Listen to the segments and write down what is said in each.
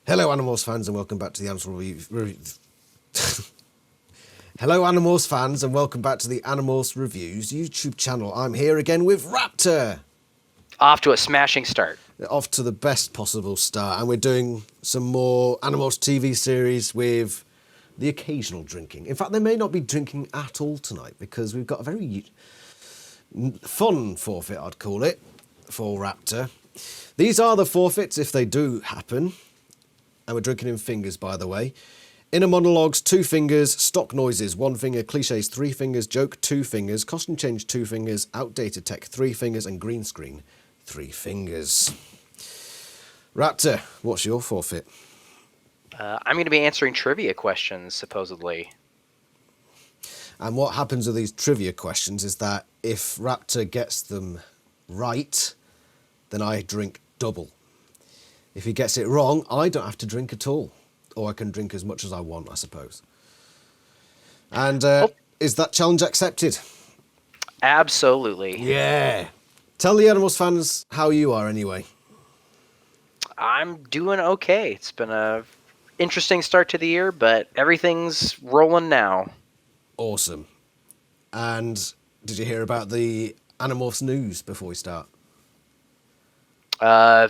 Hello, Animorphs fans, and welcome back to the Hello, Animorphs fans, and welcome back to the Animorphs Reviews YouTube channel. I'm here again with Raptor. Off to a smashing start. Off to the best possible start, and we're doing some more Animorphs TV series with the occasional drinking. In fact, they may not be drinking at all tonight because we've got a very fun forfeit, I'd call it, for Raptor. These are the forfeits if they do happen. And we're drinking in fingers, by the way. Inner monologues, 2 fingers. Stock noises, 1 finger. Cliches, 3 fingers. Joke, 2 fingers. Costume change, 2 fingers. Outdated tech, 3 fingers. And green screen, 3 fingers. Raptor, what's your forfeit? I'm going to be answering trivia questions, supposedly. And what happens with these trivia questions is that if Raptor gets them right, then I drink double. If he gets it wrong, I don't have to drink at all. Or I can drink as much as I want, I suppose. And is that challenge accepted? Absolutely. Yeah. Tell the Animorphs fans how you are anyway. I'm doing okay. It's been a interesting start to the year, but everything's rolling now. Awesome. And did you hear about the Animorphs news before we start?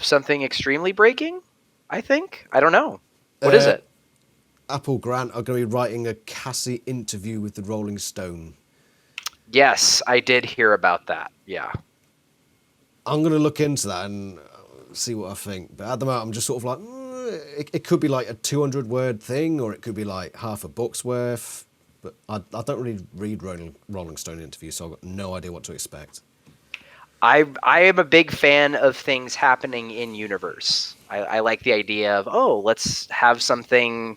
Something extremely breaking, I think. I don't know. What is it? Apple Grant are going to be writing a Cassie interview with the Rolling Stone. Yes, I did hear about that. Yeah. I'm going to look into that and see what I think. But at the moment, I'm just sort of like, it could be like a 200-word thing, or it could be like half a book's worth. But I don't really read Rolling Stone interviews, so I've got no idea what to expect. I am a big fan of things happening in universe. I like the idea of, let's have something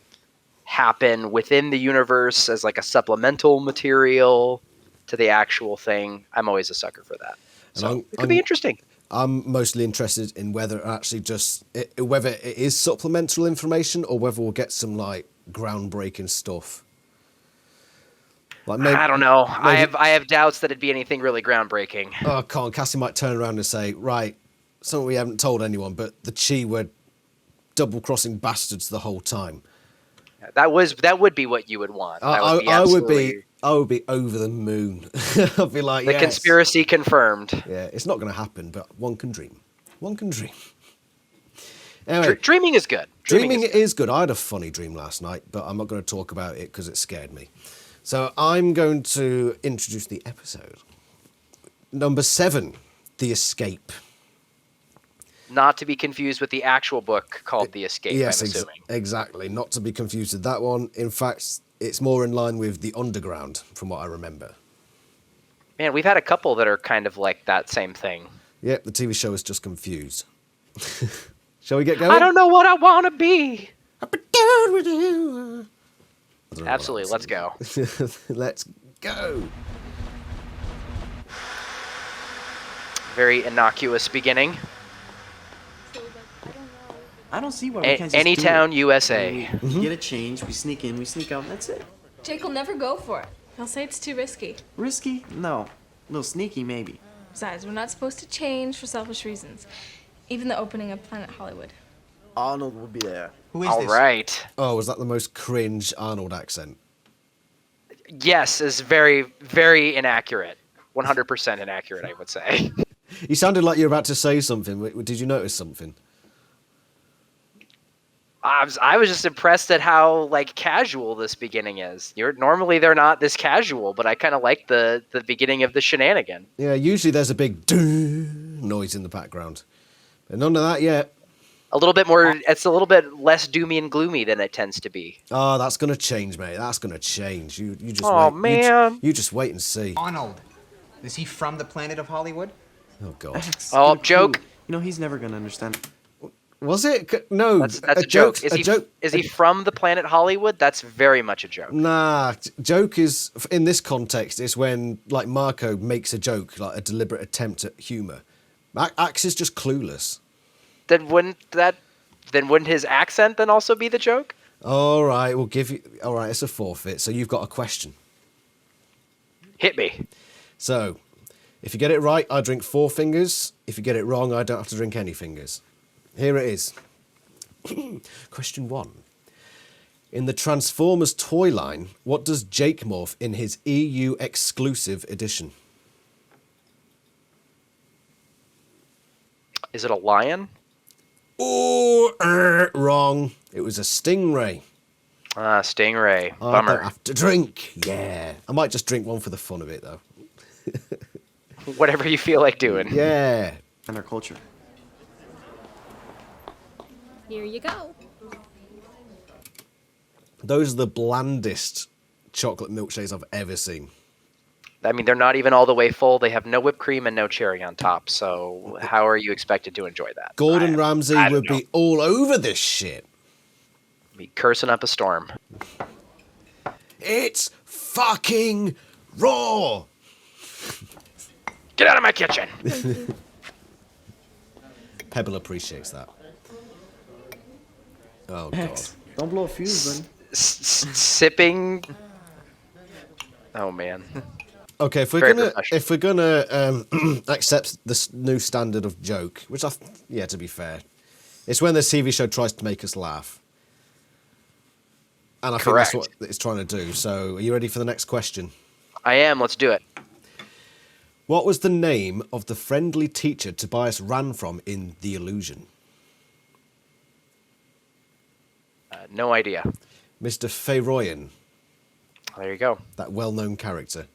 happen within the universe as like a supplemental material to the actual thing. I'm always a sucker for that. So it could be interesting. I'm mostly interested in whether whether it is supplemental information or whether we'll get some like groundbreaking stuff. Like I don't know. I have doubts that it'd be anything really groundbreaking. Oh, come on. Cassie might turn around and say, right, something we haven't told anyone, but the Chi were double-crossing bastards the whole time. That would be what you would want. I would be over the moon. I'd be like, the conspiracy confirmed. Yeah, it's not going to happen, but one can dream. One can dream. Anyway, dreaming is good. Dreaming is good. I had a funny dream last night, but I'm not going to talk about it because it scared me. So I'm going to introduce the episode. Number 7, The Escape. Not to be confused with the actual book called The Escape, yes, I'm assuming. Exactly. Not to be confused with that one. In fact, it's more in line with The Underground, from what I remember. Man, we've had a couple that are kind of like that same thing. Yep, the TV show is just confused. Shall we get going? I don't know what I want to be. Absolutely, let's go. Let's go. Very innocuous beginning. I don't see why we can't just Anytown, USA. We get a change, we sneak in, we sneak out, and that's it. Jake will never go for it. He'll say it's too risky. Risky? No. A little sneaky, maybe. Besides, we're not supposed to change for selfish reasons. Even the opening of Planet Hollywood. Arnold will be there. Who is All this? right. Oh, was that the most cringe Arnold accent? Yes, is very, very inaccurate. 100% inaccurate, I would say. You sounded like you were about to say something. Did you notice something? I was just impressed at how like casual this beginning is. Normally they're not this casual, but I kind of like the beginning of the shenanigan. Yeah, usually there's a big doo noise in the background. But none of that yet. A little bit more. It's a little bit less doomy and gloomy than it tends to be. Oh, that's gonna change, mate. That's gonna change. You just Oh, wait. man. You just wait and see. Arnold. Is he from the planet of Hollywood? Oh God. That's Oh, kinda joke. cool. You know, he's never gonna understand. Was it? No. That's a joke. Is he from the planet Hollywood? That's very much a joke. Nah, joke is in this context is when like Marco makes a joke, like a deliberate attempt at humour. Axe is just clueless. Then wouldn't his accent then also be the joke? All right, we'll give you. All right, it's a forfeit. So you've got a question. Hit me. So, if you get it right, I drink 4 fingers. If you get it wrong, I don't have to drink any fingers. Here it is. Question 1. In the Transformers toy line, what does Jake morph in his EU exclusive edition? Is it a lion? Oh, wrong. It was a stingray. Ah, stingray. I Bummer. don't have to drink. Yeah. I might just drink one for the fun of it, though. Whatever you feel like doing. Yeah. And our culture. Here you go. Those are the blandest chocolate milkshakes I've ever seen. I mean, they're not even all the way full. They have no whipped cream and no cherry on top. So how are you expected to enjoy that? Gordon Ramsay I don't would be all over this shit. be cursing up a storm. It's fucking raw. Get out of my kitchen. Pebble appreciates that. Oh, God. Hex. Don't blow a fuse, buddy. Sipping. Oh man. Okay, if Very we're gonna accept this new standard of joke, which to be fair, it's when the TV show tries to make us laugh, and I think that's what it's trying to do. So, are you ready for the next question? I am. Let's do it. What was the name of the friendly teacher Tobias ran from in The Illusion? No idea. Mr. Feroyan, There you go. that well-known character.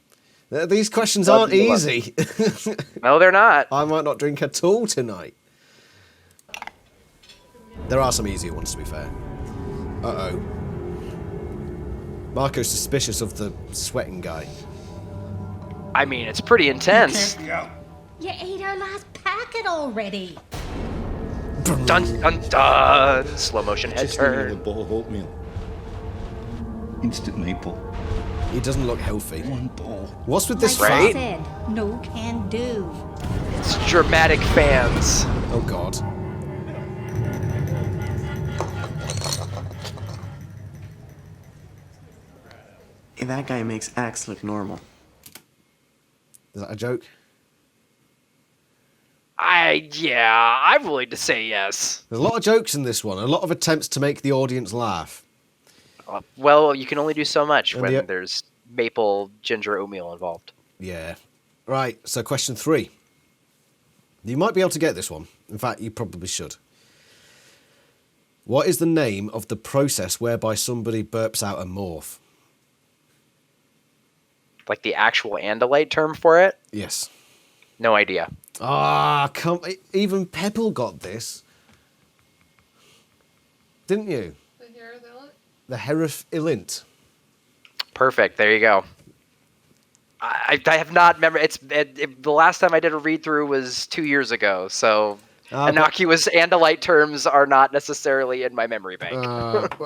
These questions aren't easy. No, they're not. I might not drink at all tonight. There are some easier ones, to be fair. Uh-oh. Marco's suspicious of the sweating guy. I mean, it's pretty intense. You ate our last packet already. Dun dun dun. Slow motion head Just another turn. bowl of oatmeal. Instant maple. He doesn't look healthy. One bowl. What's with this Like I Right? fan? said, no can do. It's dramatic fans. Oh, God. Hey, that guy makes Axe look normal. Is that a joke? I'm willing to say yes. There's a lot of jokes in this one. A lot of attempts to make the audience laugh. Well, you can only do so much And when there's maple ginger oatmeal involved. Yeah. Right, so question 3. You might be able to get this one. In fact, you probably should. What is the name of the process whereby somebody burps out a morph? Like the actual Andalite term for it? Yes. No idea. Ah, even Pebble got this. Didn't you? The Herif Ilint. Perfect. There you go. I have not the last time I did a read through was 2 years ago, so innocuous Andalite terms are not necessarily in my memory bank.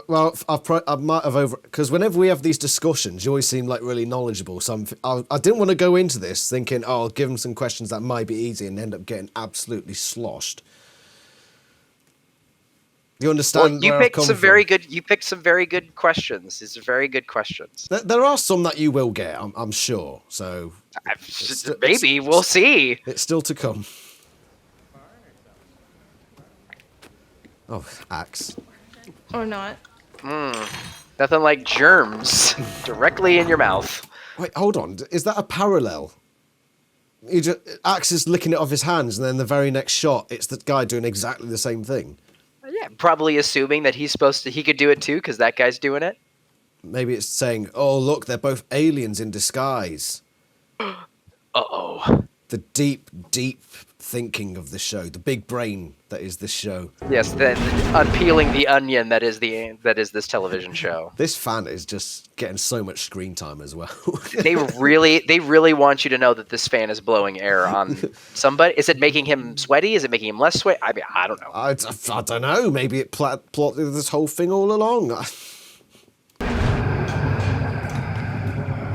Well, I might have because whenever we have these discussions, you always seem like really knowledgeable. So I didn't want to go into this thinking, oh, I'll give them some questions that might be easy and end up getting absolutely sloshed. You understand? Well, you where I've picked come some from? very good. You picked some very good questions. These are very good questions. There are some that you will get, I'm sure. So Maybe we'll see. it's still to come. Oh, axe. Or not. Nothing like germs directly in your mouth. Wait, hold on. Is that a parallel? Axe is licking it off his hands, and then the very next shot, it's the guy doing exactly the same thing. Yeah, probably assuming that he could do it too, because that guy's doing it. Maybe it's saying, oh, look, they're both aliens in disguise. Uh-oh. The deep, deep thinking of the show, the big brain that is this show. Yes, then unpeeling the onion that is this television show. This fan is just getting so much screen time as well. They really want you to know that this fan is blowing air on somebody. Is it making him sweaty? Is it making him less sweaty? I mean, I don't know. I don't know. Maybe it plotted this whole thing all along. I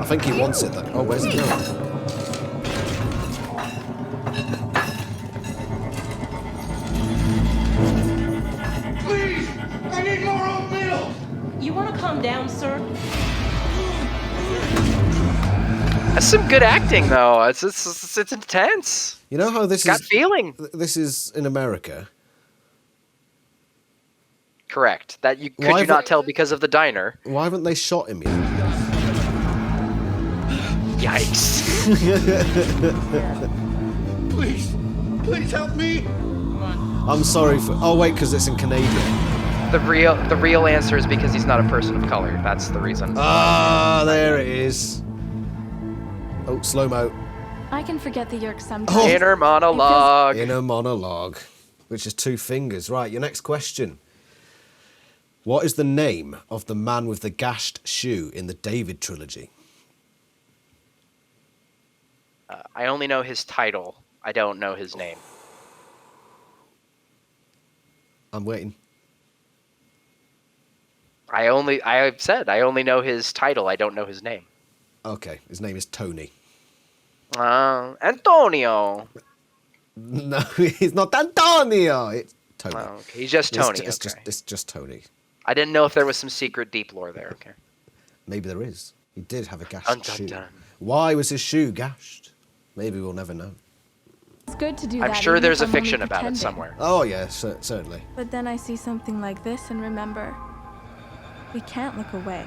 think he wants it though. Oh, where's he going? Please! I need more oatmeal! You want to calm down, sir? That's some good acting, though. It's intense. You know how this Got is? feeling. This is in America. Correct. That you Why could you have not they- tell because of the diner? Why haven't they shot him yet? Yikes. Please help me. I'm sorry for. Oh wait, because it's in Canadian. The real answer is because he's not a person of color. That's the reason. Ah, there it is. Oh, slow mo. I can forget the yerk sometimes. Oh. Inner monologue. In a monologue, which is 2 fingers. Right, your next question. What is the name of the man with the gashed shoe in the David trilogy? I only know his title. I don't know his name. I'm waiting. I said I only know his title. I don't know his name. Okay, his name is Tony. Antonio. No, he's not Antonio. It's Tony. Oh, okay. He's just Tony. It's just Tony. I didn't know if there was some secret deep lore there. Okay. Maybe there is. He did have a gashed Dun, dun, shoe. dun. Why was his shoe gashed? Maybe we'll never know. It's good to do that. I'm sure even there's if a I'm only fiction about it pretending. somewhere. Oh yeah, certainly. But then I see something like this and remember, we can't look away.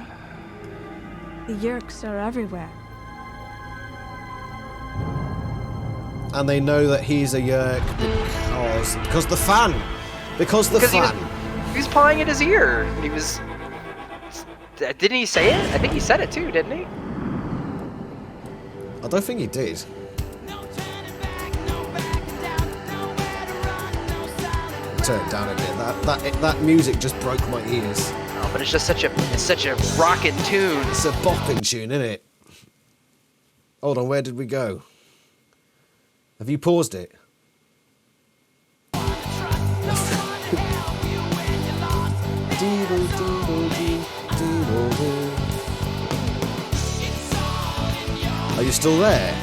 The yerks are everywhere. And they know that he's a yerk because the fan. Because the fan. He was pawing at his ear. He was. Didn't he say it? I think he said it too, didn't he? I don't think he did. Turn it down a bit. That music just broke my ears. Oh, but it's just such a rockin' tune. It's a bopping tune, isn't it? Hold on, where did we go? Have you paused it? Are you still there?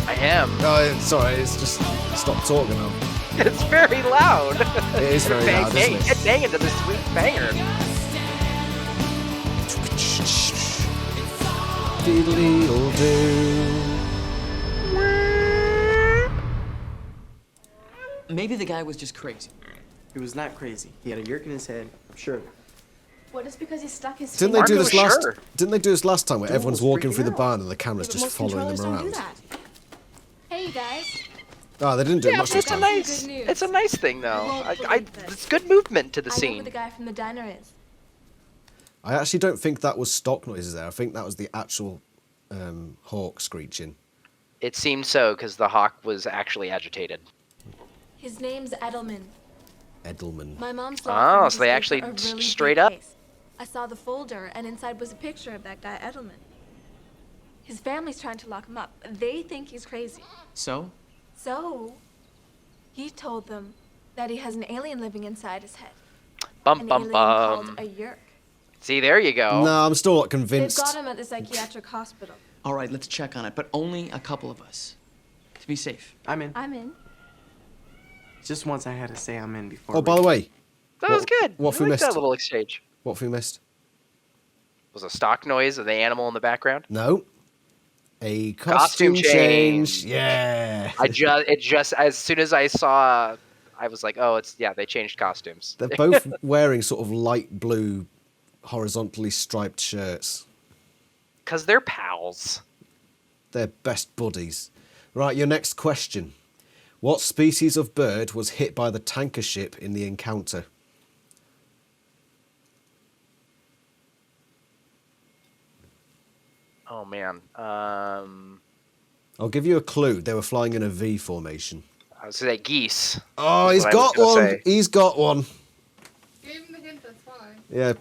I am. Oh, sorry, it's just stop talking now. It's very loud. It is very loud, isn't it? Get bang into this sweet banger. Maybe the guy was just crazy. He was not crazy. He had a yerk in his head, sure. What is because he stuck his Didn't they do this Marco, last? sure. Didn't they do this last time where everyone's was walking freaking through the out. barn and the camera's But just most following them controllers don't do around? that. Hey, you guys. Oh, they didn't do it Yeah, much but this it's a time. nice. Good news. It's a nice thing though. You won't I believe this. it's good movement to the I know who scene. the guy from the diner is. I actually don't think that was stock noises there. I think that was the actual hawk screeching. It seemed so because the hawk was actually agitated. His name's Edelman. Edelman. My mom's Oh, so they actually straight up- I saw the folder, and inside was a picture of that guy Edelman. His family's trying to lock him up. They think he's crazy. So? So, he told them that he has an alien living inside his head. Bum An bum alien bum. called a yerk. See, there you go. No, I'm still not They've convinced. got him at the psychiatric hospital. All right, let's check on it, but only a couple of us. To be safe. I'm in. I'm in. Just once I had to say I'm in before. Oh, by the way, That was What- good. what I we liked missed? that little exchange. what have we missed? Was a stock noise of the animal in the background? No. A costume Costume change. change. Yeah. It just as soon as I saw, I was like, oh, they changed costumes. They're both wearing sort of light blue, horizontally striped shirts. Because they're pals. They're best buddies. Right, your next question. What species of bird was hit by the tanker ship in the encounter? Oh man. I'll give you a clue. They were flying in a V formation. I was gonna say geese. Oh, That's he's what I was got gonna one. say. He's got one. Give him the hint, that's fine. Yeah,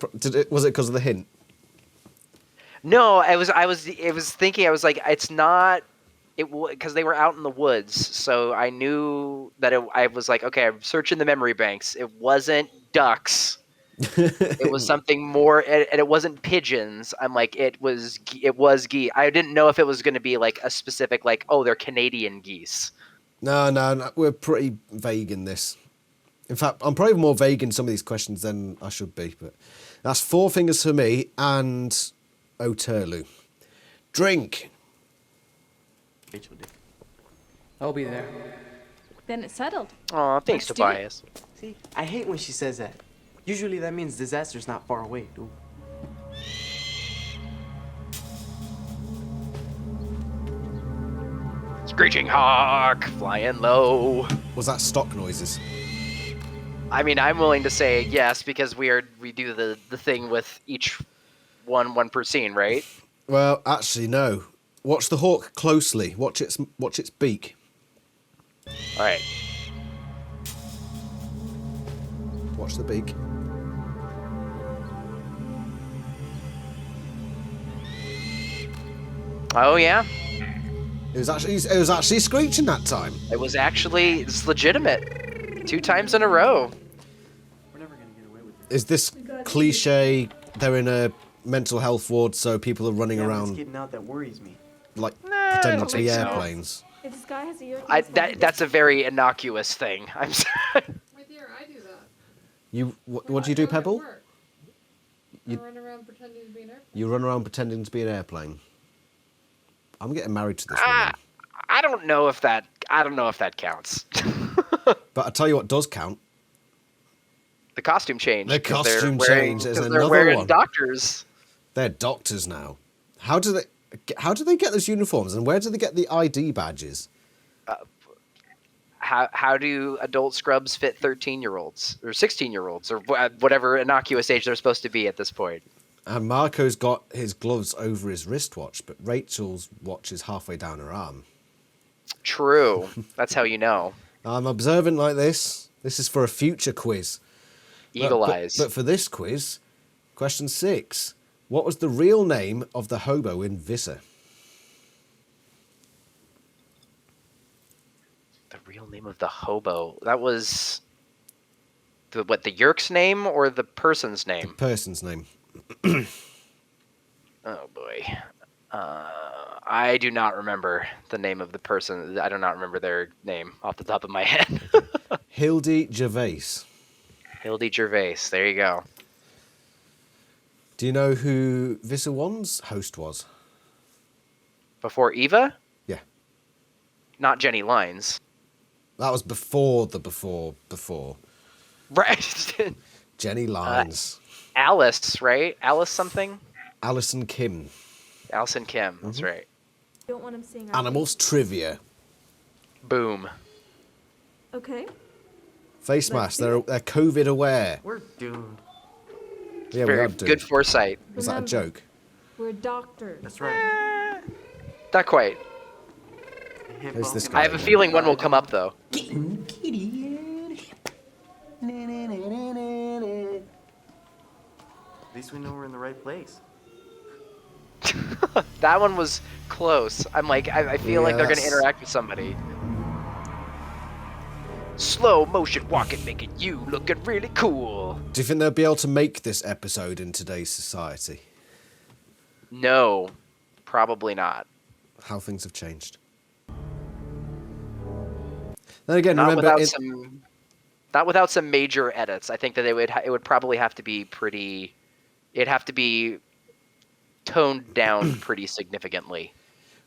was it because of the hint? No, I was thinking. I was like, it's not. Because they were out in the woods, so I knew that I was like, okay, I'm searching the memory banks. It wasn't ducks. It was something more, and it wasn't pigeons. I'm like, it was geese. I didn't know if it was going to be like a specific, like, oh, they're Canadian geese. No, we're pretty vague in this. In fact, I'm probably more vague in some of these questions than I should be, but that's 4 fingers for me and Oterlu. Drink. Rachel did. I'll be there. Then it's settled. Oh, thanks, Let's do it. Tobias. See, I hate when she says that. Usually that means disaster's not far away, dude. Screeching hawk, flying low. Was that stock noises? I mean, I'm willing to say yes because we do the thing with each one per scene, right? Well, actually, no. Watch the hawk closely. Watch its beak. All right. Watch the beak. Oh yeah, It was actually screeching that time. it's legitimate. 2 times in a row. We're never gonna get away with this. Is this cliche? They're in a mental health ward, so people are running It's around getting out that worries me. like I pretending don't to be think so. airplanes. If this guy has a European That's a very innocuous thing. I'm sorry. Right there, I do that. What do you do, Pebble? I run around pretending to be an airplane. You run around pretending to be an airplane. I'm getting married to this woman. I don't know if that counts. But I tell you what does count. The costume change. The 'cause they're costume wearing- change is 'cause another they're wearing one. doctors. They're doctors now. How do they get those uniforms, and where do they get the ID badges? How do adult scrubs fit 13-year-olds or 16-year-olds or whatever innocuous age they're supposed to be at this point? And Marco's got his gloves over his wristwatch, but Rachel's watch is halfway down her arm. True. That's how you know. I'm observant like this. This is for a future quiz. Eagle eyes. But for this quiz, question 6. What was the real name of the hobo in Visser? The real name of the hobo. That was the Yerk's name or the person's name? Person's name. Oh boy. I do not remember the name of the person. I do not remember their name off the top of my head. Hildy Gervais. Hildy Gervais. There you go. Do you know who Visser 1's host was? Before Eva? Yeah. Not Jenny Lines. That was before the before. Right. Jenny Lines. Alice, right? Alice something? Alison Kim. Alison Kim. That's right. don't want him seeing our Animorphs Trivia. Boom. Okay. Face masks. They're COVID aware. We're doomed. Yeah, we Very are doomed. good foresight. Was that a Remember, joke? We're doctors. That's right. Not quite. Who's this I guy? have a feeling one will come up though. At least we know we're in the right place. That one was close. I'm like, I feel like they're gonna Yes. interact with somebody. Slow motion walking, making you looking really cool. Do you think they'll be able to make this episode in today's society? No, probably not. How things have changed. Then again, Not remember, without some major edits. I think that it would probably have to be pretty. It'd have to be toned down pretty significantly.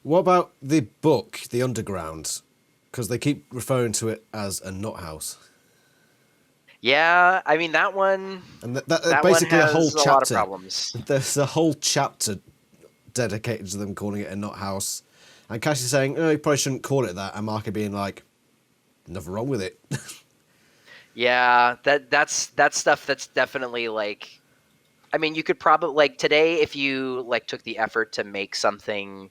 what about the book, The Underground? Because they keep referring to it as a nut house. Yeah, I mean that one. And that one basically has a whole a lot of chapter. problems. There's a whole chapter dedicated to them calling it a nut house. And Cash is saying, oh, you probably shouldn't call it that. And Mark being like, nothing wrong with it. Yeah, that's stuff that's definitely like. I mean, you could probably like today if you like took the effort to make something,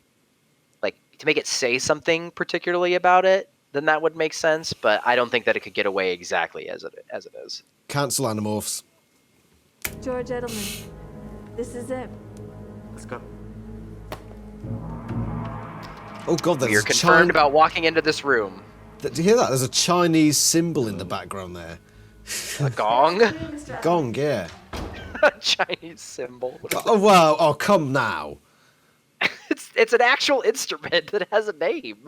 like to make it say something particularly about it, then that would make sense. But I don't think that it could get away exactly as it is. Cancel Animorphs. George Edelman. This is it. Let's go. Oh, God, there's You're a concerned about walking into this room. Do you hear that? There's a Chinese symbol in the background there. A gong, Gong, yeah. a Chinese symbol. Oh, wow. Oh, come now. It's an actual instrument that has a name.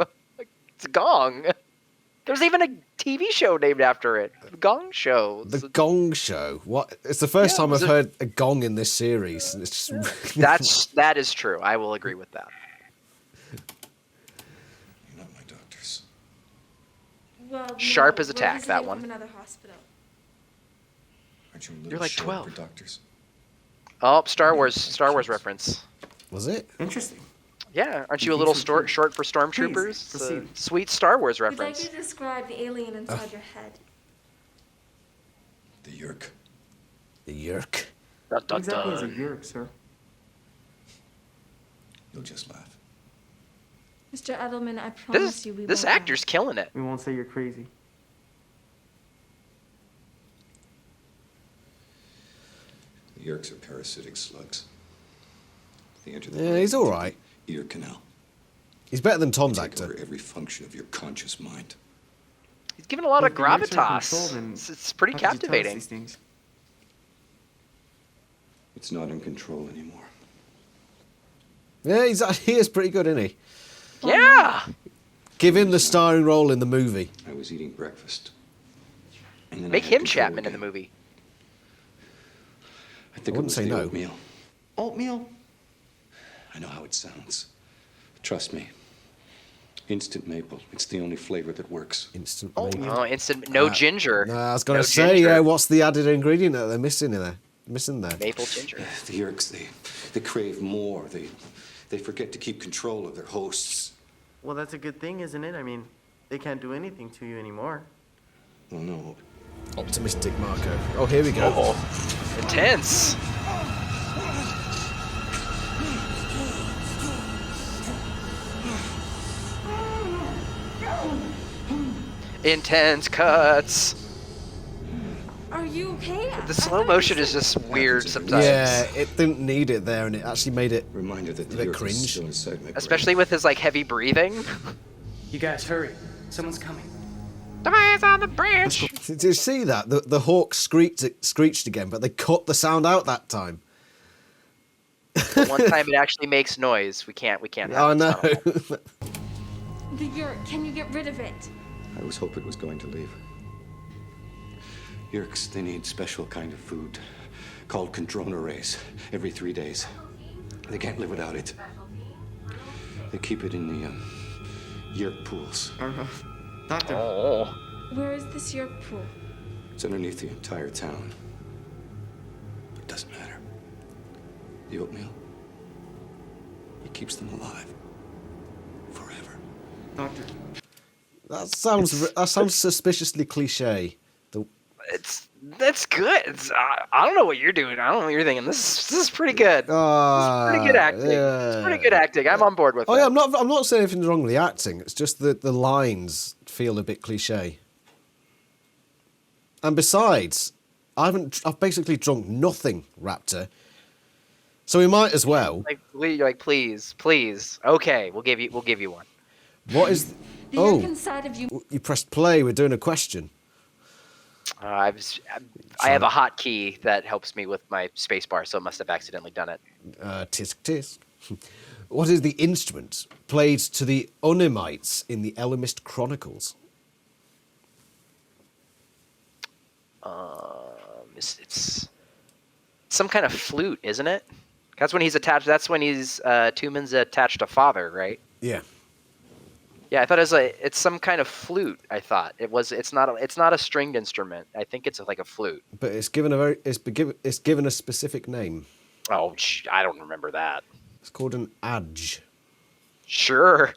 It's a gong. There's even a TV show named after it. The Gong Show. The Gong Show. What? It's the first time I've heard a gong in this series. And it's just... That is true. I will agree with that. You're not my doctors. Well, Sharp as a we're tack, that visiting one. From another hospital. I Aren't you a little You're like short 12. for doctors? Oh, Star Wars reference. Was it? Interesting. Yeah, aren't you a You little think so, too? short for Please, stormtroopers? It's a proceed. sweet Star Wars We'd like reference. you to describe the alien inside your head. The Yerk. The Yerk. Dun, dun, What exactly is a dun. Yerk, sir? You'll just laugh. Mr. Edelman, I promise you we This won't actor's killing it. We won't say you're crazy. The Yerks are parasitic slugs. They enter the Yeah, brain he's all through right. the ear canal. He's better than Tom's They take actor. over every function of your conscious mind. He's giving a lot of If the Yerks are in control, gravitas. then It's pretty how could you tell us captivating. these things? It's not in control anymore. Yeah, he is pretty good, isn't he? Yeah. Give him the starring role in the movie. I was eating breakfast. And then Make I had him control Chapman in the again. movie. I think I it wouldn't was say the no. oatmeal. Oatmeal? I know how it sounds. Trust me. Instant maple. It's the only flavor that works. Instant. Oh, instant no ginger. No, I was going No to say, ginger. yeah, what's the added ingredient that they're missing in there? Missing there. Maple ginger. The Yerks, they crave more. They forget to keep control of their hosts. Well, that's a good thing, isn't it? I mean, they can't do anything to you anymore. Well, no. Optimistic Marco. Oh, here we go. Oh, intense. Intense cuts. Are you okay? The slow motion is just weird sometimes. Yeah, it didn't need it there, and it actually made it Reminder that a the bit Yerk is cringe. still inside my brain. Especially with his like heavy breathing. You guys, hurry. Someone's coming. The man's on the branch. Did you see that? The hawk screeched again, but they cut the sound out that time. But one time it actually makes noise. We can't have Oh it no. sound. The Yerk, can you get rid of it? I was hoping it was going to leave. Yerks, they need special kind of food called chondrona rays every 3 days. They can't live without it. They keep it in the Yerk pools. Doctor. Oh. Where is this Yerk pool? It's underneath the entire town. It doesn't matter. The oatmeal, it keeps them alive. Forever. Doctor. That sounds suspiciously cliche. That's good. I don't know what you're doing. I don't know what you're thinking. This is pretty good. This is pretty good acting. Yeah. It's pretty good acting. I'm on board with Oh that. yeah, I'm not saying anything wrong with the acting. It's just that the lines feel a bit cliche. And besides, I've basically drunk nothing, Raptor. So we might as well. Like please. Okay, we'll give you one. What is? The Yerk Oh, inside of you. you pressed play. We're doing a question. I have a hotkey that helps me with my spacebar, so I must have accidentally done it. Tisk tisk. What is the instrument played to the Unimites in the Elamist Chronicles? It's some kind of flute, isn't it? That's when he's attached. That's when he's Tumen's attached to Father, right? Yeah. Yeah, I thought it's some kind of flute. I thought it's not a stringed instrument. I think it's like a flute. But it's given it's given a specific name. Oh, I don't remember that. It's called an adge. Sure.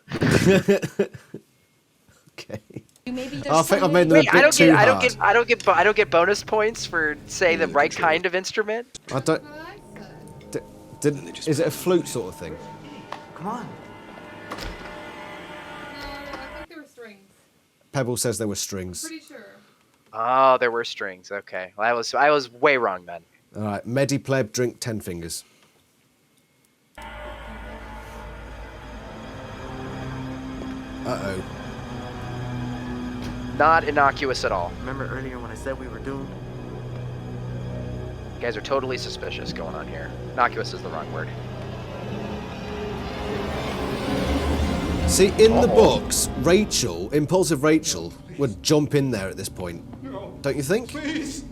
Okay. Maybe I think I've made them a Wait, bit too hard. I don't get bonus points for saying the right kind of instrument. I don't. Is it a flute sort of thing? Come on. No, I think there were strings. Pebble says there were strings. Pretty sure. Oh, there were strings. Okay, well, I was way wrong then. All right, Medipleb, drink 10 fingers. Uh-oh. Not innocuous at all. Remember earlier when I said we were doomed? You guys are totally suspicious going on here. Innocuous is the wrong word. See, in the books, Impulsive Rachel, would jump in there at this point. Don't you think? Please.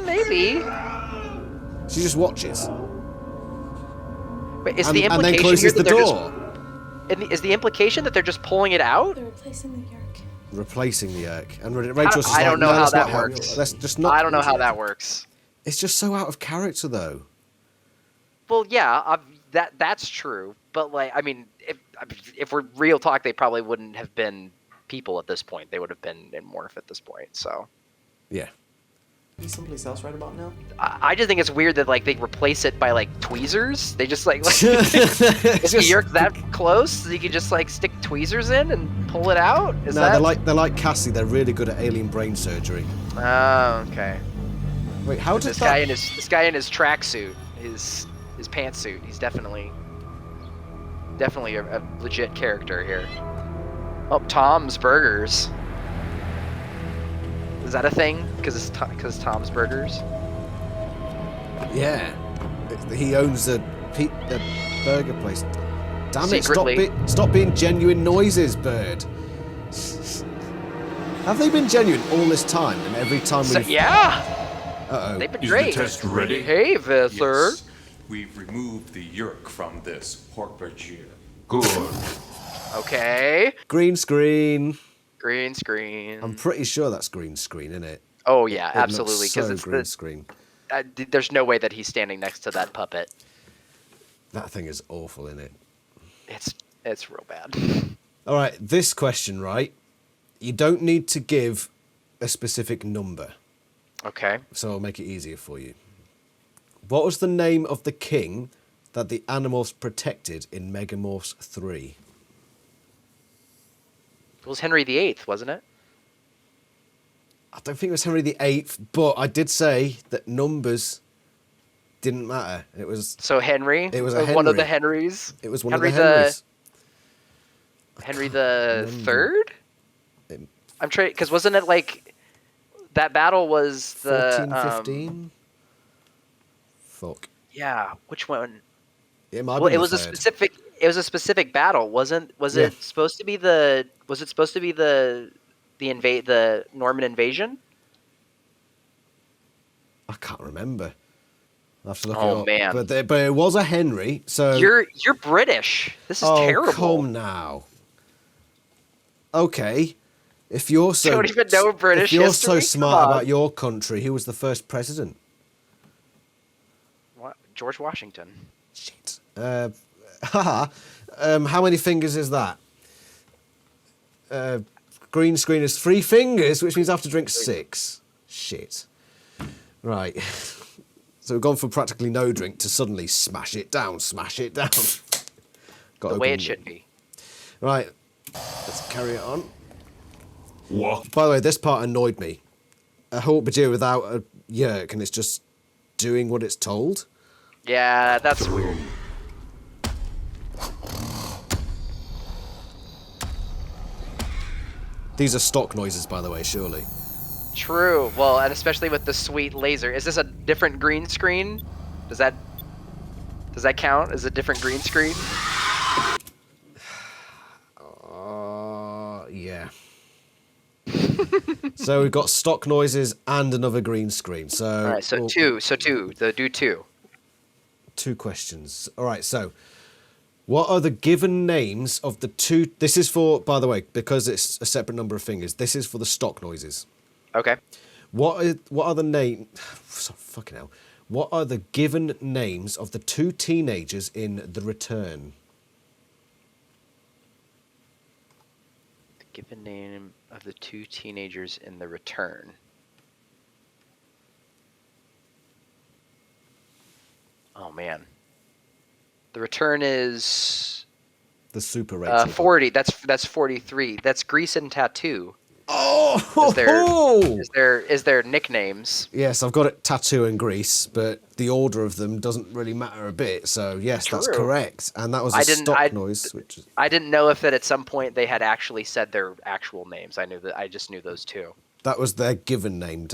Maybe. She just watches. Wait, is And the then implication closes here the that they're door. just... Is the implication that they're just pulling it out? They're replacing the Yerk. replacing the Yerk. And Rachel's just I don't like, know no, how let's that not have- works. Let's just not. I don't know how that works. It's just so out of character, though. Well, yeah, that's true. But like, I mean, if we're real talk, they probably wouldn't have been people at this point. They would have been in Morph at this point. So. Yeah. He's someplace else right about now. I just think it's weird that like they replace it by like tweezers. They just like is It's the just- Yerk that close? So you can just like stick tweezers in and pull it out? Is No, that? they're like Cassie. They're really good at alien brain surgery. Oh, okay. Wait, how did This that? guy in his tracksuit, his pantsuit. He's definitely a legit character here. Oh, Tom's Burgers. Is that a thing? Because Tom's Burgers. Yeah, he owns the burger place. Damn Secretly. it! Stop being genuine noises, Bird. Have they been genuine all this time? And every time So, we've yeah, Uh-oh. they've been Is great. the test ready? Hey, Visser. Yes. We've removed the Yerk from this pork bhajiya. Good. Okay. Green screen. Green screen. I'm pretty sure that's green screen, isn't it? Oh yeah, It absolutely. looks Because so it's green screen. there's no way that he's standing next to that puppet. That thing is awful, isn't it? It's real bad. All right, this question, right? You don't need to give a specific number, Okay. so I'll make it easier for you. What was the name of the king that the Animorphs protected in Megamorphs 3? It was Henry VIII, wasn't it? I don't think it was Henry VIII, but I did say that numbers didn't matter. It was So Henry. It was a one of the Henry. Henrys. It was one Henry of the Henrys. Henry the remember. Third. I'm trying because wasn't it like that battle was the 1415? Fuck. Yeah, which one? It might Well, be it the was a third. specific. It was a specific battle, wasn't? Was Yeah. it supposed to be the? Was it supposed to be the Norman invasion? I can't remember. I'll have to look Oh, it up. man. But it was a Henry, so... You're British. This is oh, terrible. come now. Okay. If you're so... Don't even know British If you're history? so smart Come on. about your country, who was the first president? What? George Washington. Shit. Haha. How many fingers is that? Green screen is 3 fingers, which means I have to drink 6. Shit. Right. So we've gone from practically no drink to suddenly smash it down, smash it down. The way it should be. Right. Let's carry it on. What? By the way, this part annoyed me. A Hulk Bajir without a Yerk, and it's just doing what it's told. Yeah, that's weird. These are stock noises, by the way, surely. True. Well, and especially with the sweet laser. Is this a different green screen? Does that count as a different green screen? Yeah. So we've got stock noises and another green screen. So All right, so we'll- two. Do two. 2 questions. All right, so what are the given names of the 2... This is for, by the way, because it's a separate number of fingers, this is for the stock noises. Okay. What are the name... Fucking hell. What are the given names of the 2 teenagers in The Return? The given name of the 2 teenagers in The Return. Oh man. The Return is The super rating. 40. That's 43. That's Grease and Tattoo. Oh! Is there nicknames? Yes, I've got it tattoo and grease, but the order of them doesn't really matter a bit. So yes, that's True. correct. And that was a stock noise, which is... I didn't know if that at some point they had actually said their actual names. I just knew those 2. That was their given name.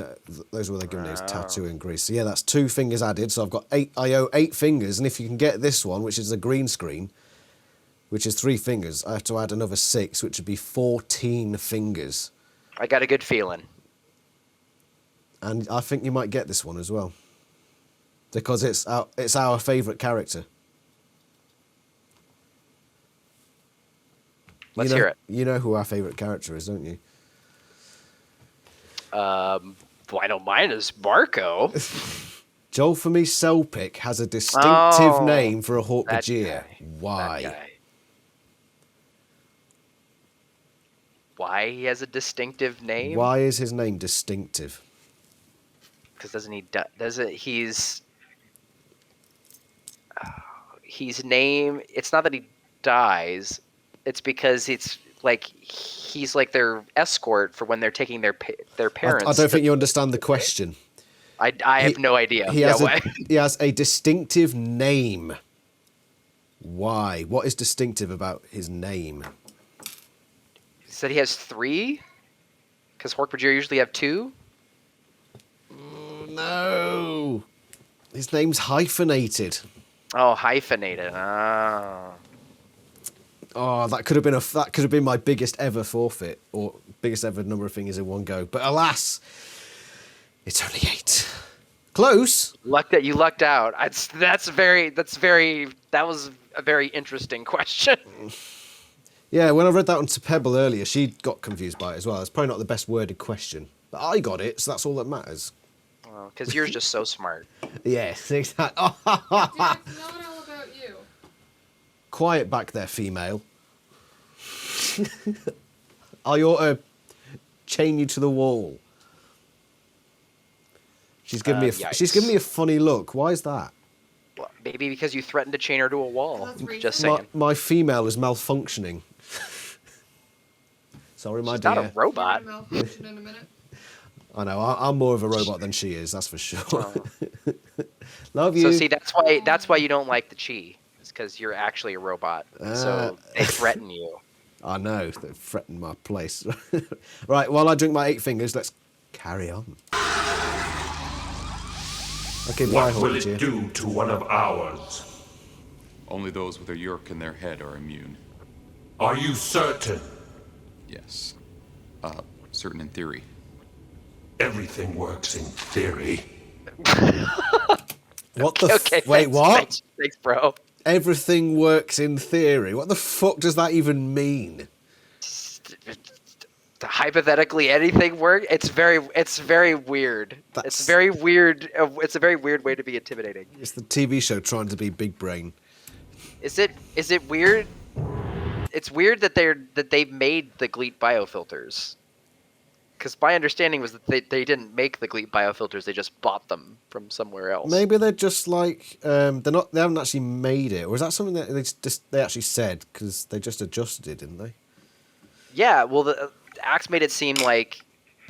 Those were their given names, tattoo and grease. So yeah, that's 2 fingers added. So I've got 8. I owe 8 fingers, and if you can get this one, which is a green screen, which is 3 fingers, I have to add another 6, which would be 14 fingers. I got a good feeling. And I think you might get this one as well, because it's our favourite character. Let's hear it. You know who our favourite character is, don't you? Well, I don't mind as Barco. Jolfamy Selpic has a distinctive name for a that Hork-Bajir. guy. Why? That guy. Why he has a distinctive name? Why is his name distinctive? Because he's name. It's not that he dies. It's because it's like he's like their escort for when they're taking their parents. I don't think you understand the question. I have no idea. He has a distinctive name. Why? What is distinctive about his name? He said he has 3? Because Hork-Bajir usually have 2? No. His name's hyphenated. Oh, hyphenated. Oh. Oh, that could have been my biggest ever forfeit, or biggest ever number of fingers in one go. But alas, it's only 8. Close. You lucked out. That was a very interesting question. Yeah, when I read that on to Pebble earlier, she got confused by it as well. It's probably not the best worded question, but I got it, so that's all that matters. Because you're just so smart. Yes, exactly. Jax, know it all about you. Quiet back there, female. I ought to chain you to the wall. She's giving me a funny look. Why is that? Well, maybe because you threatened to chain her to a wall. Just saying. My female is malfunctioning. Sorry, my She's dear. not a robot. Malfunction in a minute. I know. I'm more of a robot than she is. That's for sure. Love you. So see, that's why you don't like the Chi. It's because you're actually a robot. So they threaten you. I know. They threaten my place. Right. While I drink my 8 fingers, let's carry on. Okay, What will it do to one of ours? Only those with a Yeerk in their head are immune. Are you certain? Yes. Certain in theory. Everything works in theory. What the Okay, wait, what? Thanks, bro. Everything works in theory. What the fuck does that even mean? Hypothetically, anything work? It's very weird. It's very weird. It's a very weird way to be intimidating. It's the TV show trying to be big brain. Is it weird? It's weird that they made the GLEET biofilters. Because my understanding was that they didn't make the GLEET biofilters; they just bought them from somewhere else. Maybe they're just like they haven't actually made it, or is that something that they actually said because they just adjusted it, didn't they? Yeah, well, the Axe made it seem like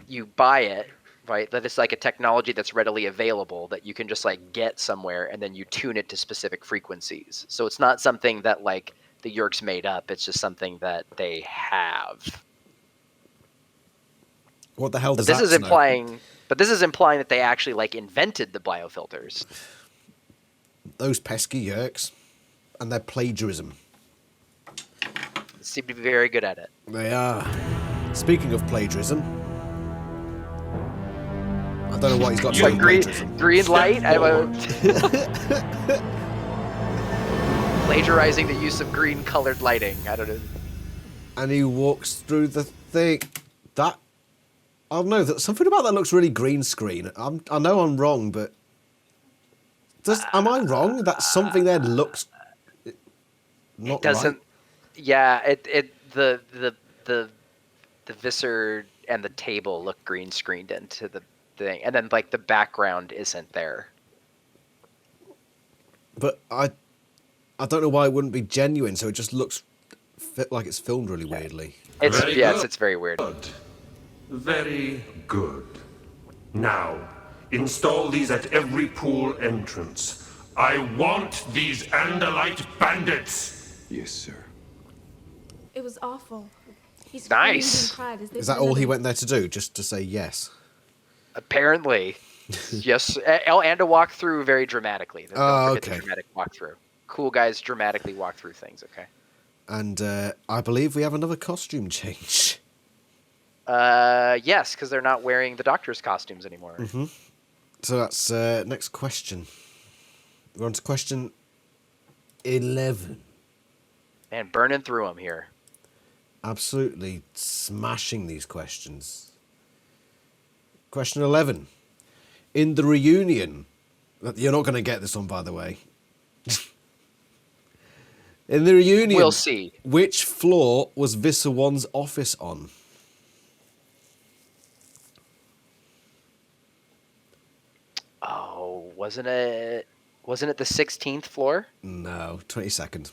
you buy it, right? That it's like a technology that's readily available that you can just like get somewhere, and then you tune it to specific frequencies. So it's not something that like the Yeerks made up; it's just something that they have. What the hell does But this that is implying that they actually like invented the biofilters. Those pesky Yeerks and their plagiarism. Seem to be very good at it. They are. Speaking of plagiarism, I don't know what he's got to do with plagiarism. Green light. Plagiarizing the use of green-colored lighting. I don't know. And he walks through the thing. That. I don't know. Something about that looks really green screen. I know I'm wrong, but am I wrong that something there looks not it doesn't. Right? Yeah. The visor and the table look green screened into the thing, and then like the background isn't there. But I don't know why it wouldn't be genuine. So it just looks like it's filmed really weirdly. It's very weird. Good. Very good. Now, install these at every pool entrance. I want these Andalite bandits. Yes, sir. It was awful. He Nice. screamed and cried as they Is that put him all he in. went there to do? Just to say yes? Apparently, yes. And to walk through very dramatically. Don't forget the dramatic walkthrough. Cool guys dramatically walk through things. Okay. And I believe we have another costume change. Yes, because they're not wearing the Doctor's costumes anymore. Mm-hmm. So that's next question. We're on to question 11. And burning through them here. Absolutely smashing these questions. Question 11. In the reunion, you're not going to get this one, by the way. In the reunion, We'll see. Which floor was Visser One's office on? Oh, wasn't it the 16th floor? No, 22nd.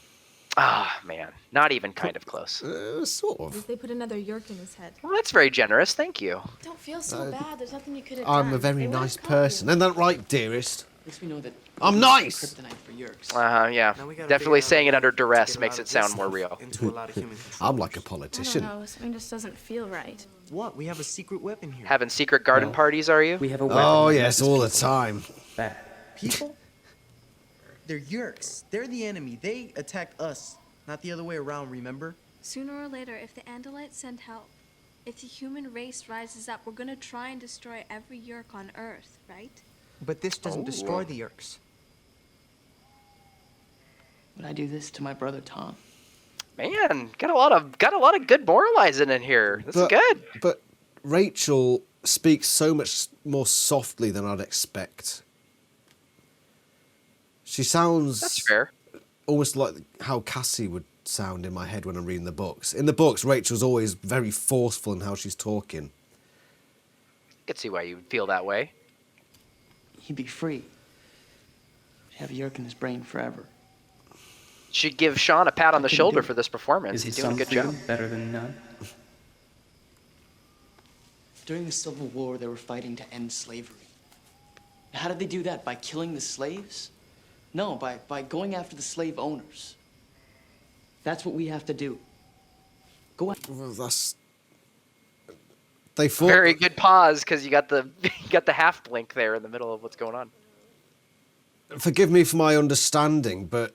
Ah, man. Not even kind of close. Sort of. They put another York in his head. Well, that's very generous. Thank you. Don't feel so bad. There's nothing you could have I'm done. a very They would've nice caught person. you. Isn't that right, dearest? At least we know that I'm nice! kryptonite for Yerks. Yeah. Now we gotta Definitely figure out saying a it way under to duress get makes out it of sound this more real. into a lot of human control. I'm like a I don't politician. know. Something just doesn't feel right. What? We have a secret weapon here. Having secret garden parties, are you? We have a weapon. Oh, that yes, messes all the people time. back. People? They're Yerks. They're the enemy. They attacked us, not the other way around, remember? Sooner or later, if the Andalites send help, if the human race rises up, we're gonna try and destroy every Yerk on Earth, right? But this doesn't destroy the Yerks. Would I do this to my brother Tom? Man, got a lot of good moralizing in here. This is good. But Rachel speaks so much more softly than I'd expect. She sounds... That's fair. Almost like how Cassie would sound in my head when I'm reading the books. In the books, Rachel's always very forceful in how she's talking. I could see why you would feel that way. He'd be free. He'd have a Yerk in his brain forever. Should give Sean a pat on the couldn't shoulder do it. for this performance. He's doing a good job. Better than none. During the Civil War, they were fighting to end slavery. How did they do that? By killing the slaves? No, by going after the slave owners. That's what we have to do. Go after. Well, that's... They fought... Very good pause because you got the half blink there in the middle of what's going on. Forgive me for my understanding, but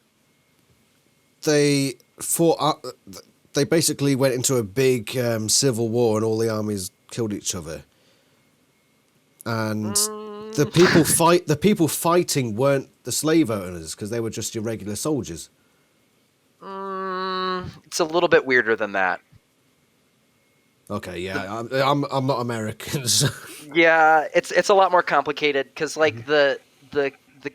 they fought... they basically went into a big civil war and all the armies killed each other. And the people fighting weren't the slave owners because they were just your regular soldiers. It's a little bit weirder than that. Okay, yeah, I'm not American. So. Yeah, it's a lot more complicated because like the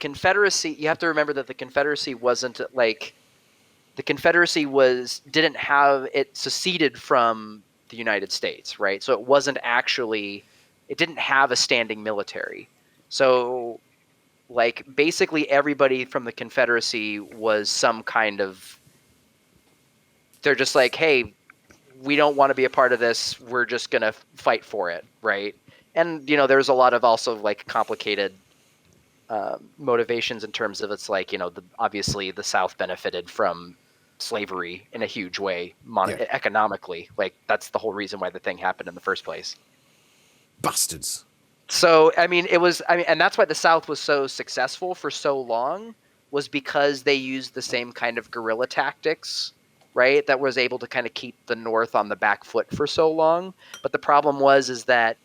Confederacy, you have to remember that the Confederacy wasn't like the Confederacy didn't have it seceded from the United States, right? So it didn't have a standing military. So like basically everybody from the Confederacy was some kind of, they're just like, hey, we don't want to be a part of this. We're just going to fight for it. Right. And, there's a lot of also like complicated motivations in terms of it's like, obviously the South benefited from slavery in a huge way economically. Like that's the whole reason why the thing happened in the first place. Bastards. So, and that's why the South was so successful for so long, was because they used the same kind of guerrilla tactics, right? That was able to kind of keep the North on the back foot for so long. But the problem is that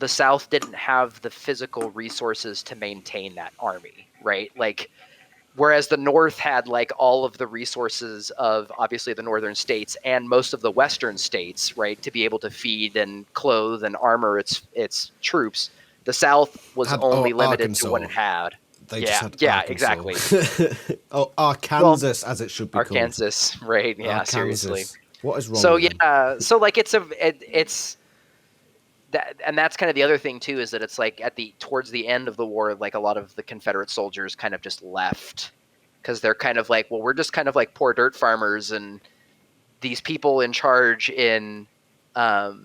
the South didn't have the physical resources to maintain that army, right? Like, whereas the North had like all of the resources of obviously the northern states and most of the western states, right, to be able to feed and clothe and armor its troops, the South was only limited Arkansas. to what it had. They just had Arkansas. Exactly. Arkansas, as it should be Arkansas, right? Yeah, Arkansas. seriously. What is wrong? So with them? so like it's that, and that's kind of the other thing too, is that it's like towards the end of the war, like a lot of the Confederate soldiers kind of just left because they're kind of like, well, we're just kind of like poor dirt farmers, and these people in charge in the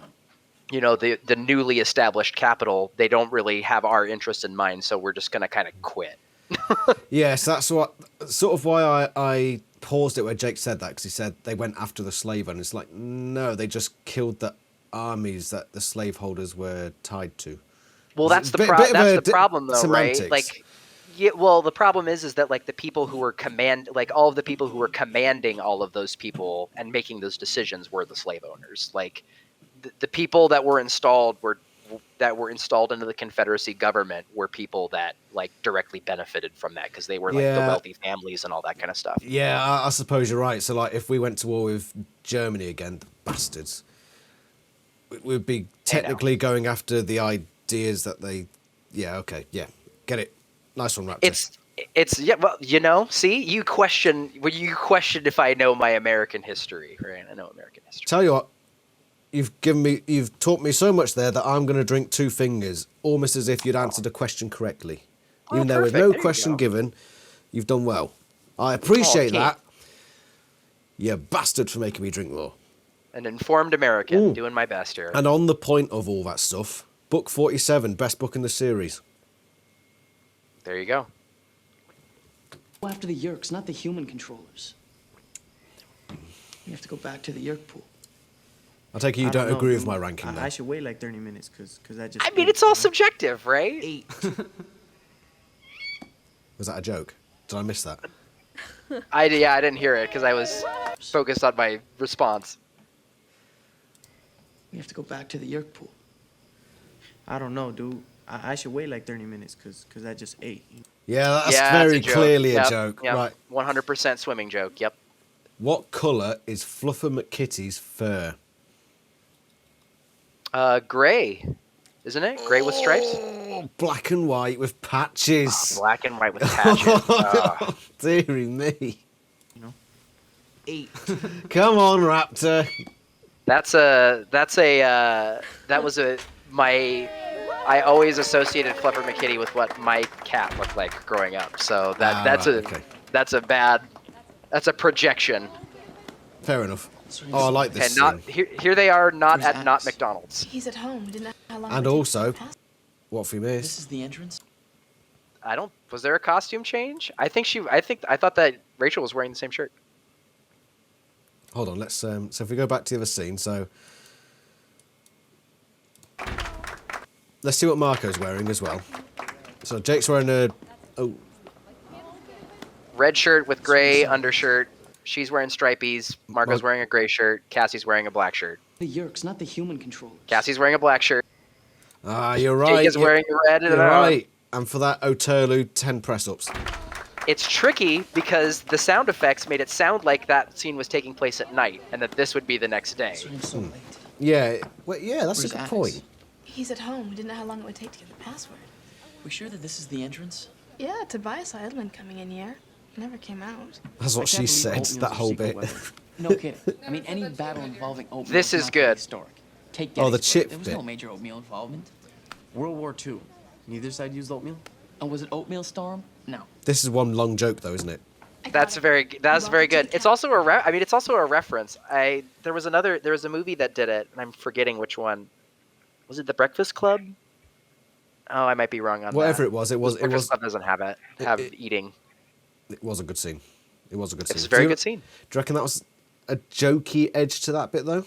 newly established capital, they don't really have our interest in mind, so we're just going to kind of quit. Yes, that's what sort of why I paused it where Jake said that, because he said they went after the slave owners. It's like, no, they just killed the armies that the slaveholders were tied to. Well, that's the problem, though, semantics. right? Like, yeah. Well, the problem is that like the people who were all of the people who were commanding all of those people and making those decisions were the slave owners. Like, the people that were installed into the Confederacy government were people that like directly benefited from that because they were like the wealthy families and all that kind of stuff. Yeah, I suppose you're right. So like, if we went to war with Germany again, the bastards, we'd be technically going after the ideas that they. Yeah. Okay. Yeah. Get it. Nice one, Raptor. It's yeah. Well, see, you question if I know my American history, right? I know American history. Tell you what, you've taught me so much there that I'm going to drink 2 fingers, almost as if you'd answered a question correctly. Even though with no question given, you've done well. I appreciate that. You bastard for making me drink more. An informed American, doing my best here. And on the point of all that stuff, book 47, best book in the series. There you go. Go after the Yerks, not the human controllers. You have to go back to the Yerk pool. I take it you don't agree with my ranking, I should wait like 30 minutes because I just. I mean, it's all subjective, right? 8. Was that a joke? Did I miss that? I didn't hear it because I was focused on my response. We have to go back to the Yerk pool. I don't know, dude. I should wait like 30 minutes because I just ate. Yeah, that's very clearly a Yep, joke. yep. Right. 100% swimming joke. Yep. What colour is Fluffer McKitty's fur? Gray, isn't it? Gray with stripes. Black and white with patches. Black and white with patches. Deary me. 8. Come on, Raptor. I always associated Fluffer McKitty with what my cat looked like growing up. So that's a projection. Fair enough. Oh, I like this. And here they are, not at McDonald's. He's at home. Didn't know how long. And it would take also, to pass. what have we missed? This is the entrance. Was there a costume change? I thought that Rachel was wearing the same shirt. Hold on, let's so if we go back to the other scene, so let's see what Marco's wearing as well. So Jake's wearing a red shirt with gray undershirt. She's wearing stripies. Marco's wearing a gray shirt. Cassie's wearing a black shirt. The Yerks, not the human controllers. Cassie's wearing a black shirt. You're right. Jake is wearing a red. You're right. And for that, Oterlu, 10 press-ups. It's tricky because the sound effects made it sound like that scene was taking place at night and that this would be the next day. Yeah, that's a good point. He's at home. We didn't know how long it would take to get the password. We sure that this is the entrance? Yeah, Tobias saw Edmund coming in here. Never came out. That's what she said, that whole bit. No kidding. I mean, any battle involving oatmeal This is good. Historic. Take the Gettysburg. chip There was bit. no major oatmeal involvement. World War II. Neither side used oatmeal? And was it oatmeal storm? No. This is one long joke, though, isn't it? That's very good. It's also a reference. There was a movie that did it, and I'm forgetting which one. Was it The Breakfast Club? Oh, I might be wrong on Whatever that. it was. Breakfast Club doesn't have eating. It was a good scene. It's a very good scene. Do you reckon that was a jokey edge to that bit, though?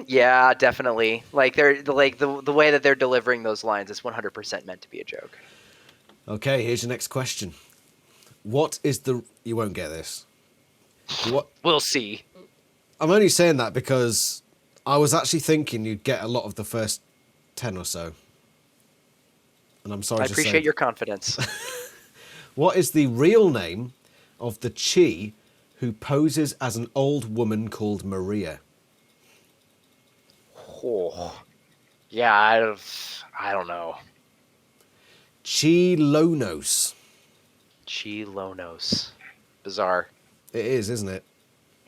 Yeah, definitely. Like the way that they're delivering those lines is 100% meant to be a joke. Okay, here's your next question. What is the... You won't get this. What? We'll see. I'm only saying that because I was actually thinking you'd get a lot of the first 10 or so. And I'm sorry I to say... appreciate your confidence. What is the real name of the Chi who poses as an old woman called Maria? Oh. Yeah, I don't know. Chi Lonos. Chi Lonos. Bizarre. It is, isn't it?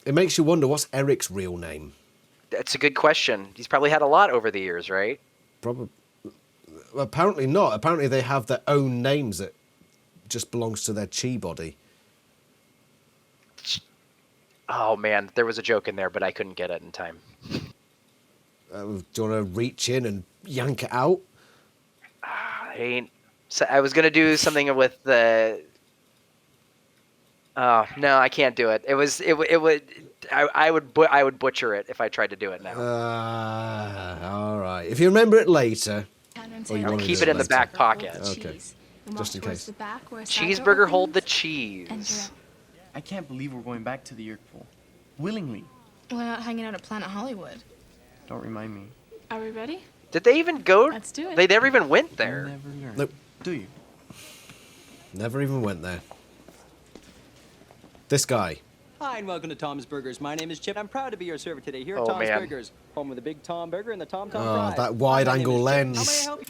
It makes you wonder, what's Eric's real name? That's a good question. He's probably had a lot over the years, right? Probably. Apparently not. Apparently they have their own names that just belongs to their Chi body. Oh man, there was a joke in there, but I couldn't get it in time. Do you want to reach in and yank it out? I was gonna do something with the. Oh no, I can't do it. I would butcher it if I tried to do it now. All right. If you remember it later, I'll keep it in the back pocket. Okay. Just in case. Cheeseburger, hold the cheese. I can't believe we're going back to the Yerk pool. Willingly. We're not hanging out at Planet Hollywood. Don't remind me. Are we ready? Did they even go? Let's do it. They never even went there. Never learn. Nope. Do you? Never even went there. This guy. Hi, and welcome to Tom's Burgers. My name is Chip. I'm proud to be your server today here at Oh, Tom's man. Burgers, home of the Big Tom Burger and the Tom Tom Oh, Fries. that wide-angle My name is Chip. How may I lens. help you?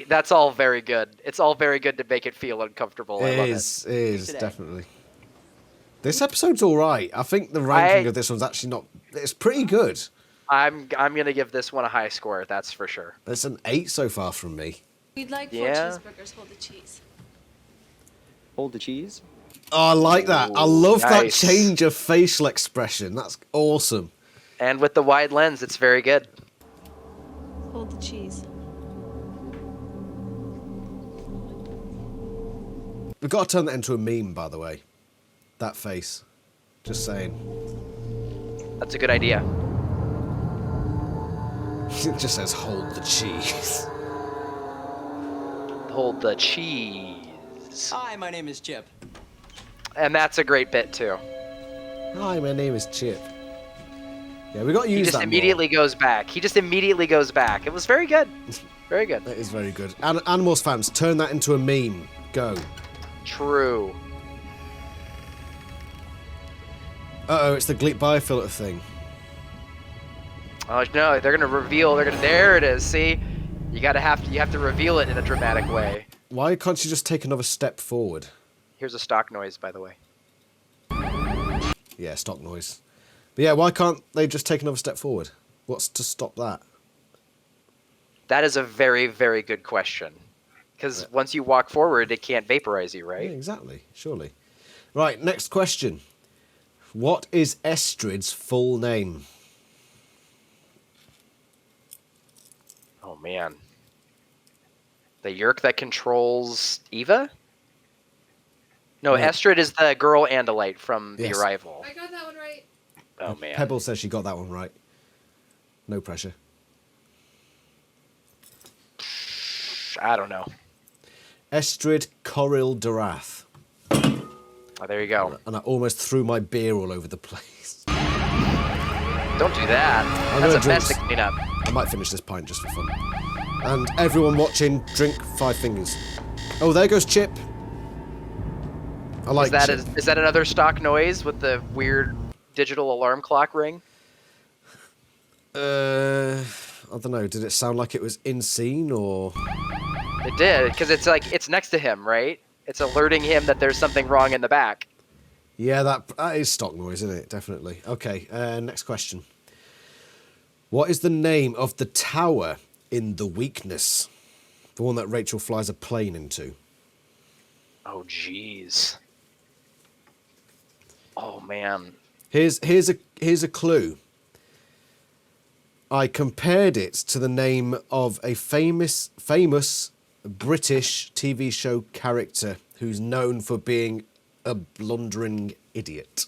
That's all very good. It's all very good to make it feel uncomfortable. I love It is, definitely. This episode's all right. I think the ranking of this one's actually not... It's pretty good. I'm going to give this one a high score, that's for sure. It's an 8 so far from me. We'd like 4 Yeah. cheeseburgers, hold the cheese. Hold the cheese. Oh, I like that. I Ooh, love that nice. change of facial expression. That's awesome. And with the wide lens, it's very good. Hold the cheese. We've got to turn that into a meme, by the way. That face. Just saying. That's a good idea. It just says, hold the cheese. Hold the cheese. Hi, my name is Chip. And that's a great bit, too. Hi, my name is Chip. Yeah, we got to use He just that immediately goes back. He just immediately goes back. It was very good. Very good. That is very good. Animorphs fans, turn that into a meme. Go. True. Uh-oh, it's the Gleek biofilter thing. Oh no, they're gonna reveal. There it is. See, you have to reveal it in a dramatic way. Why can't you just take another step forward? Here's a stock noise, by the way. Yeah, stock noise. But yeah, why can't they just take another step forward? What's to stop that? That is a very, very good question. Because once you walk forward, it can't vaporize you, right? Yeah, exactly. Surely. Right, next question. What is Estrid's full name? Oh man. The Yerk that controls Eva? No, Wait. Estrid is the girl Andalite from Yes. The Arrival. I got that one right. Oh man. Pebble says she got that one right. No pressure. I don't know. Estrid Coril Darath. Oh, there you go. And I almost threw my beer all over the place. Don't do that. I'm That's gonna a drink mess to clean up. I might finish this pint just for fun. And everyone watching, drink 5 fingers. Oh, there goes Chip. I like Chip. Is that another stock noise with the weird digital alarm clock ring? I don't know. Did it sound like it was in scene or? It did, because it's next to him, right? It's alerting him that there's something wrong in the back. Yeah, that is stock noise, isn't it? Definitely. Okay, next question. What is the name of the tower in The Weakness? The one that Rachel flies a plane into. Oh, jeez. Oh, man. Here's a clue. I compared it to the name of a famous British TV show character who's known for being a blundering idiot.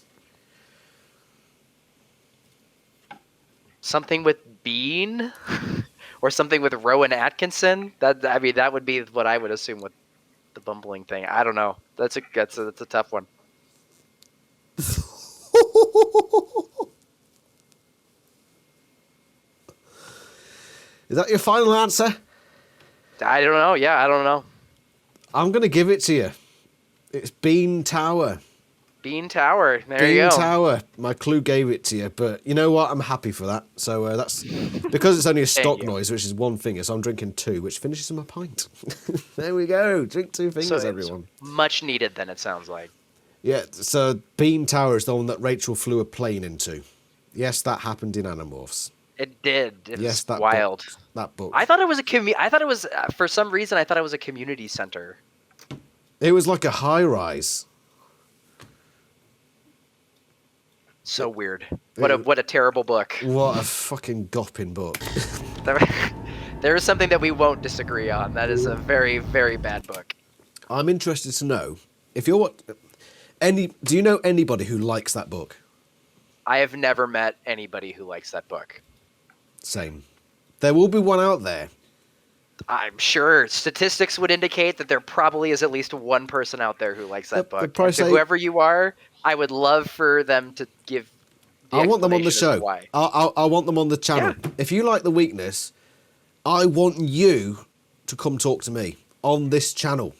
Something with Bean? Or something with Rowan Atkinson? That would be what I would assume with the bumbling thing. I don't know. That's a tough one. Is that your final answer? I don't know. Yeah, I don't know. I'm going to give it to you. It's Bean Tower. Bean Tower. There Bean you go. Tower. My clue gave it to you, but you know what? I'm happy for that. So that's because it's only a stock noise, which is 1 finger. So I'm drinking 2, which finishes in my pint. There we go. Drink 2 fingers, So everyone. Much needed, then it sounds like. Yeah. So Bean Tower is the one that Rachel flew a plane into. Yes, that happened in Animorphs. It did. It Yes, was wild. That book. I thought it was I thought it was for some reason I thought it was a community center. It was like a high rise. So weird. What a terrible book. What a fucking gopping book. There is something that we won't disagree on. That is a very, very bad book. I'm interested to know if you're do you know anybody who likes that book? I have never met anybody who likes that book. Same. There will be one out there. I'm sure statistics would indicate that there probably is at least one person out there who likes that book. And to whoever you are, I would love for them to give the I want them on the explanation as show. to why. I want them on the channel. Yeah. If you like The Weakness, I want you to come talk to me on this channel.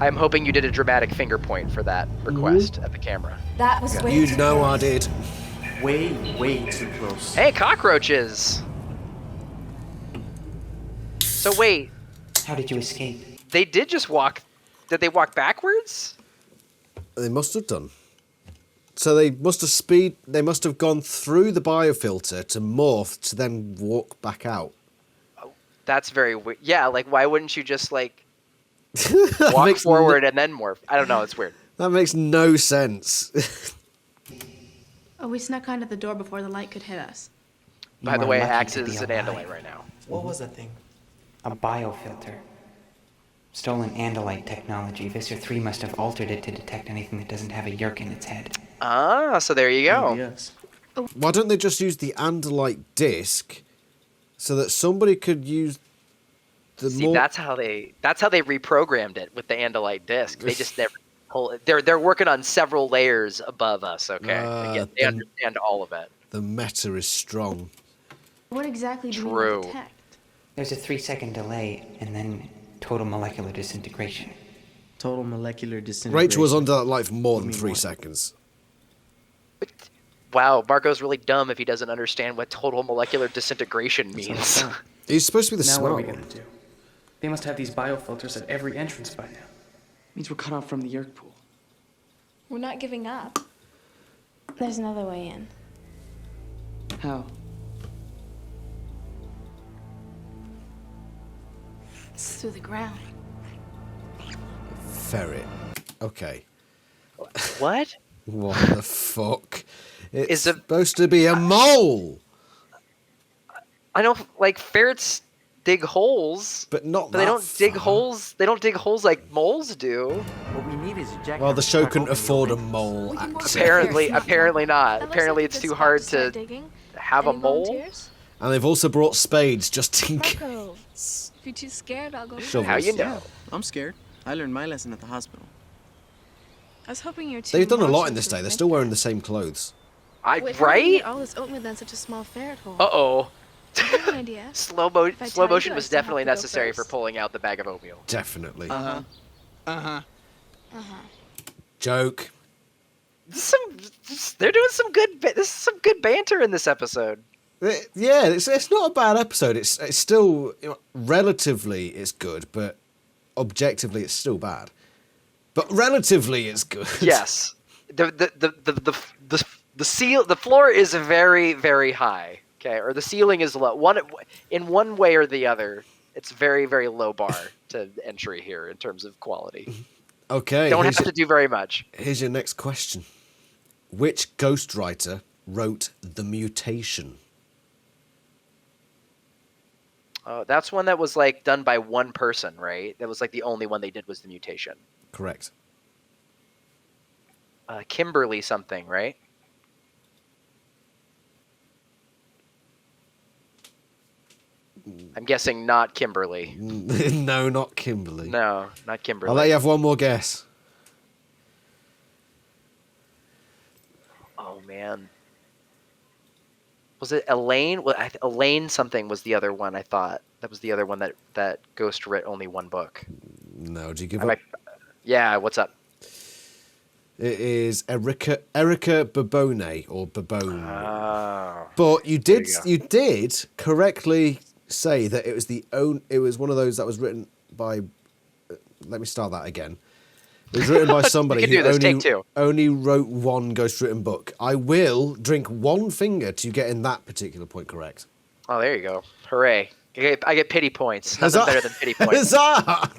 I'm hoping you did a dramatic finger point for that request at the camera. That was way You too know close. I did. Way too close. Hey, cockroaches! So wait, How did you escape? they did just walk. Did they walk backwards? They must have done. So they must have gone through the biofilter to morph to then walk back out. That's very weird. Yeah, like why wouldn't you just like That walk makes forward and then morph? I don't know. It's weird. That makes no sense. Oh, we snuck under the door before the light could hit us. You By the are way, lucky Axe to be is an alive. Andalite right now. What was that thing? A biofilter. Stolen Andalite technology. Visser 3 must have altered it to detect anything that doesn't have a yerk in its head. Ah, so there you go. Yes. Why don't they just use the Andalite disc so that somebody could use the See, that's how they reprogrammed it with the Andalite disc. They just never pull it. They're working on several layers above us. Okay, they understand all of it. The meta is strong. What exactly do we True. want to detect? There's a 3-second delay, and then total molecular disintegration. Total molecular disintegration. Rachel was under that light for more than mean 3 what? seconds. Wow, Marco's really dumb if he doesn't understand what total molecular disintegration means. He's supposed to be the Now what are we smart gonna one. do? They must have these biofilters at every entrance by now. Means we're cut off from the yerk pool. We're not giving up. There's another way in. How? It's through the ground. Ferret. Okay. What? What the fuck? It's Is it- supposed to be a mole, I know, like ferrets dig holes, but not but they that don't dig far. holes. They don't dig holes like moles do. What we need is a jack. Well, the show couldn't afford a mole We can walk accent. Apparently, Not apparently not. That looks Apparently, like a it's good too spot hard start to digging. have a Any mole. volunteers? And they've also brought spades just in case. Marco, if you're too scared, I'll go. Shovels. How you know? Yeah, I'm scared. I learned my lesson at the hospital. I was hoping your two They've done a lot in monsters this day. would They're think still wearing that. the same clothes. I Wait, how did we right? get all this oatmeal down such a small ferret hole? Uh oh. I have an idea. Slow If I slow tell you, motion I was still have definitely to go necessary for first. pulling out the bag of oatmeal. Definitely. Uh-huh. Joke. They're doing some good. This is some good banter in this episode. Yeah, it's not a bad episode. It's still, you know, relatively it's good, but objectively it's still bad. But relatively it's good. Yes. The floor is very, very high. Okay, or the ceiling is low. In one way or the other, it's very, very low bar to entry here in terms of quality. Okay. Don't have to do very much. Here's your next question. Which ghostwriter wrote The Mutation? That's one that was like done by one person, right? That was like the only one they did was the mutation. Correct. Kimberly something, right? I'm guessing not Kimberly. No, not Kimberly. No, not Kimberly. I'll let you have one more guess. Oh man. Was it Elaine? Well, Elaine something was the other one. I thought that was the other one that Ghost wrote only one book. No, do you give Am up? Yeah. What's up? It is Erica Babone or Babone. Oh. But you There did you go. you did correctly say that it was one of those that was written by. Let me start that again. It was written by somebody You can who do this, take two. only wrote one ghostwritten book. I will drink one finger to getting that particular point correct. Oh, there you go. Hooray! I get pity points. Nothing Huzzah! better than pity points. Huzzah!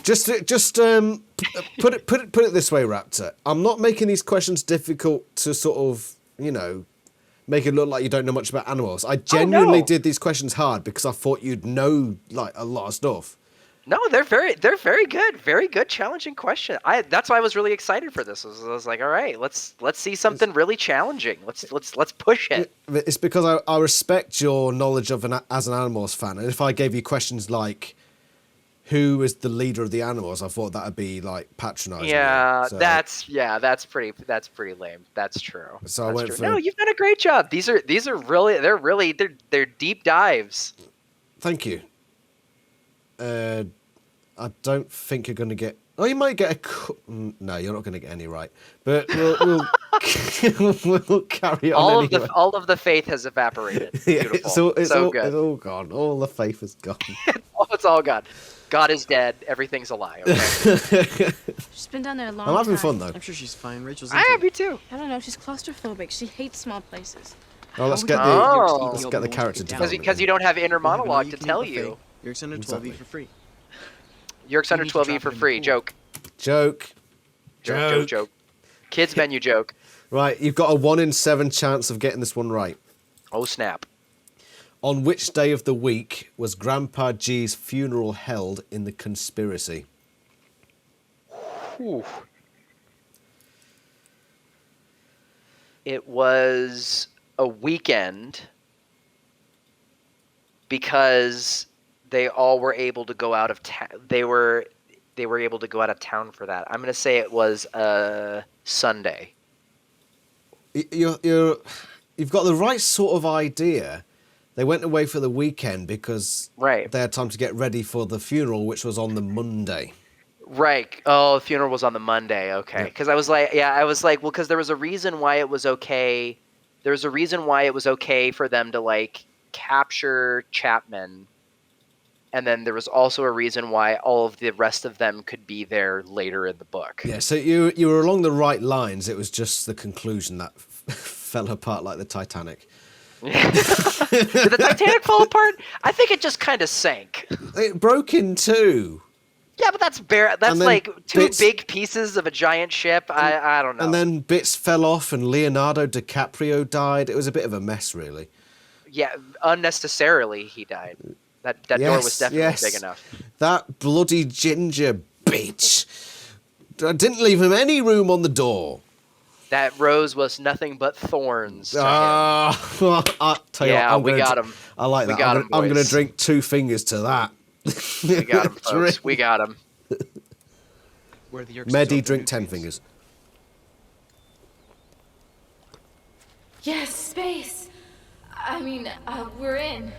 Just put it this way, Raptor. I'm not making these questions difficult to sort of, you know, make it look like you don't know much about Animorphs. I genuinely did these questions hard because I thought you'd know like a lot of stuff. No, they're very good. Very good, challenging question. That's why I was really excited for this. I was like, all right, let's see something really challenging. Let's push it. It's because I respect your knowledge of as an Animorphs fan, and if I gave you questions like, who is the leader of the Animorphs, I thought that'd be like patronising. Yeah, So- that's pretty lame. That's true. So I That's went true. for- No, you've done a great job. They're deep dives. Thank you. I don't think you're going to get... Oh, you might get a... No, you're not going to get any right. But we'll carry on anyway. All of the faith has evaporated. Yeah, Beautiful. it's so good. It's all gone. All the faith is gone. It's all gone. God is dead. Everything's a lie. Okay? She's been down there a long I'm time. having fun, though. I'm sure she's fine. Rachel's Me too. I don't know. She's claustrophobic. She hates small places. Oh, let's get the character development. Because you don't have inner monologue to tell you. Yerk's under 12E for free. Yerk's under 12E for free. Joke. Joke. Kids menu joke. Right, you've got a 1 in 7 chance of getting this one right. Oh, snap. On which day of the week was Grandpa G's funeral held in the conspiracy? Whew. It was a weekend because they all were able to go out of town. They were able to go out of town for that. I'm going to say it was a Sunday. You've got the right sort of idea. They went away for the weekend because they had time to get ready for the funeral, which was on the Monday. Right. Oh, the funeral was on the Monday. Okay. Because I was like, well, because there was a reason why it was okay. There was a reason why it was okay for them to like capture Chapman. And then there was also a reason why all of the rest of them could be there later in the book. Yeah, so you were along the right lines. It was just the conclusion that fell apart like the Titanic. Did the Titanic fall apart? I think it just kind of sank. It broke in two. Yeah, but that's bare. That's like two big pieces of a giant ship. I don't know. And then bits fell off, and Leonardo DiCaprio died. It was a bit of a mess, really. Yeah, unnecessarily he died. That door was definitely big enough. That bloody ginger bitch. I didn't leave him any room on the door. That rose was nothing but thorns to him. I tell you what, we got him. I like that. I'm going to drink 2 fingers to that. We got him, folks. We got him. Medi, drink 10 fingers. Yes, space. I mean, we're in.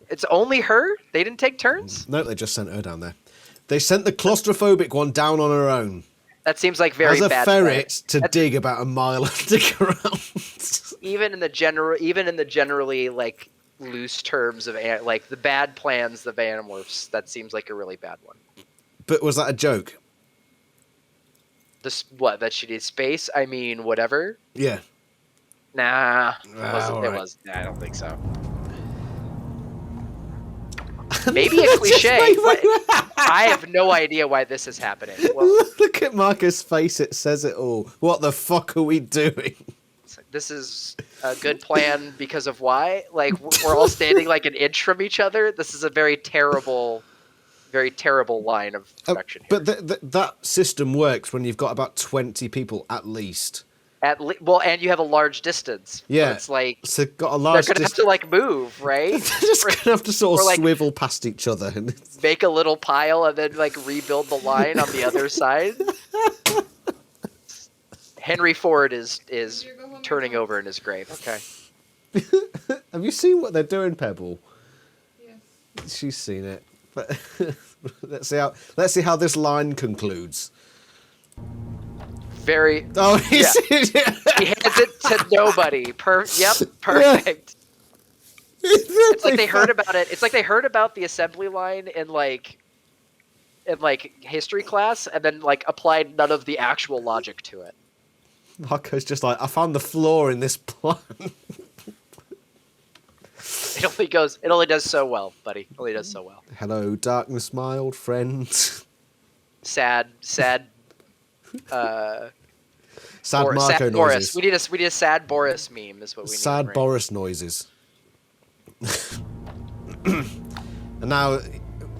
It's only her? They didn't take turns? No, they just sent her down there. They sent the claustrophobic one down on her own. That seems like very bad. As a ferret to dig about a mile underground. Even in the generally like loose terms of like the bad plans of Animorphs, that seems like a really bad one. But was that a joke? That she did space? I mean, whatever. Yeah. Nah, it wasn't. Nah, I don't think so. Maybe a cliche. I have no idea why this is happening. Well, look at Marcus' face. It says it all. What the fuck are we doing? This is a good plan because of why? Like, we're all standing like an inch from each other. This is a very terrible line of production here. But that system works when you've got about 20 people at least. And you have a large distance. Yeah, so it's like so got a large they're gonna have to like move, right? They're just gonna have to sort of swivel past each other and make a little pile and then like rebuild the line on the other side. Henry Ford is turning over in his grave. Okay. Have you seen what they're doing, Pebble? Yes. She's seen it. But let's see how this line concludes. Very. Oh, he hands it to nobody. Yep, perfect. Yeah. It's like they heard about it. It's like they heard about the assembly line in like history class, and then like applied none of the actual logic to it. Marco's just like, I found the flaw in this plan. It only does so well, buddy. It only does so well. Hello, darkness, my old friend. Sad. Sad Marco sad Boris. noises. We need a sad Boris meme. Is what we need. Sad right? Boris noises. And now,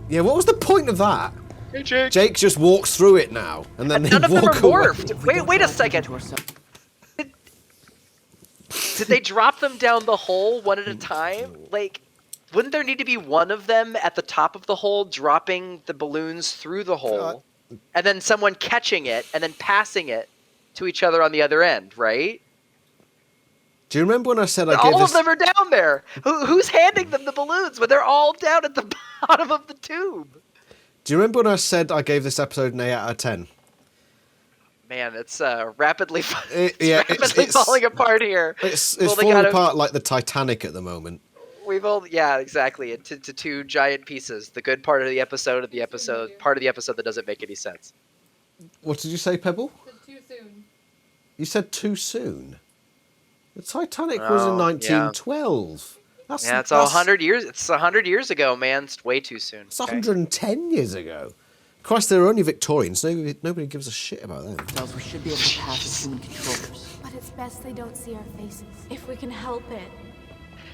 yeah, what was the point of that? Hey, Jake. Jake just walks through it now, and then none of them are morphed. Wait a second. Did they drop them down the hole one at a time? Like, wouldn't there need to be one of them at the top of the hole dropping the balloons through the hole, and then someone catching it and then passing it to each other on the other end, right? Do you remember when I said I gave All this... of them are down there. Who's handing them the balloons when they're all down at the bottom of the tube? Do you remember when I said I gave this episode an 8 out of 10? Man, it's rapidly it's falling apart here. It's falling apart like the Titanic at the moment. Yeah, exactly. Into two giant pieces. The good part of the episode and part of the episode that doesn't make any sense. What did you say, Pebble? Too soon. You said too soon. The Titanic was in 1912. It's 100 years. It's 100 years ago, man. It's way too soon. It's 110 years ago. Christ, they're only Victorians. Nobody gives a shit about them. Tells we should be able to pass as human controllers. But it's best they don't see our faces. If we can help it.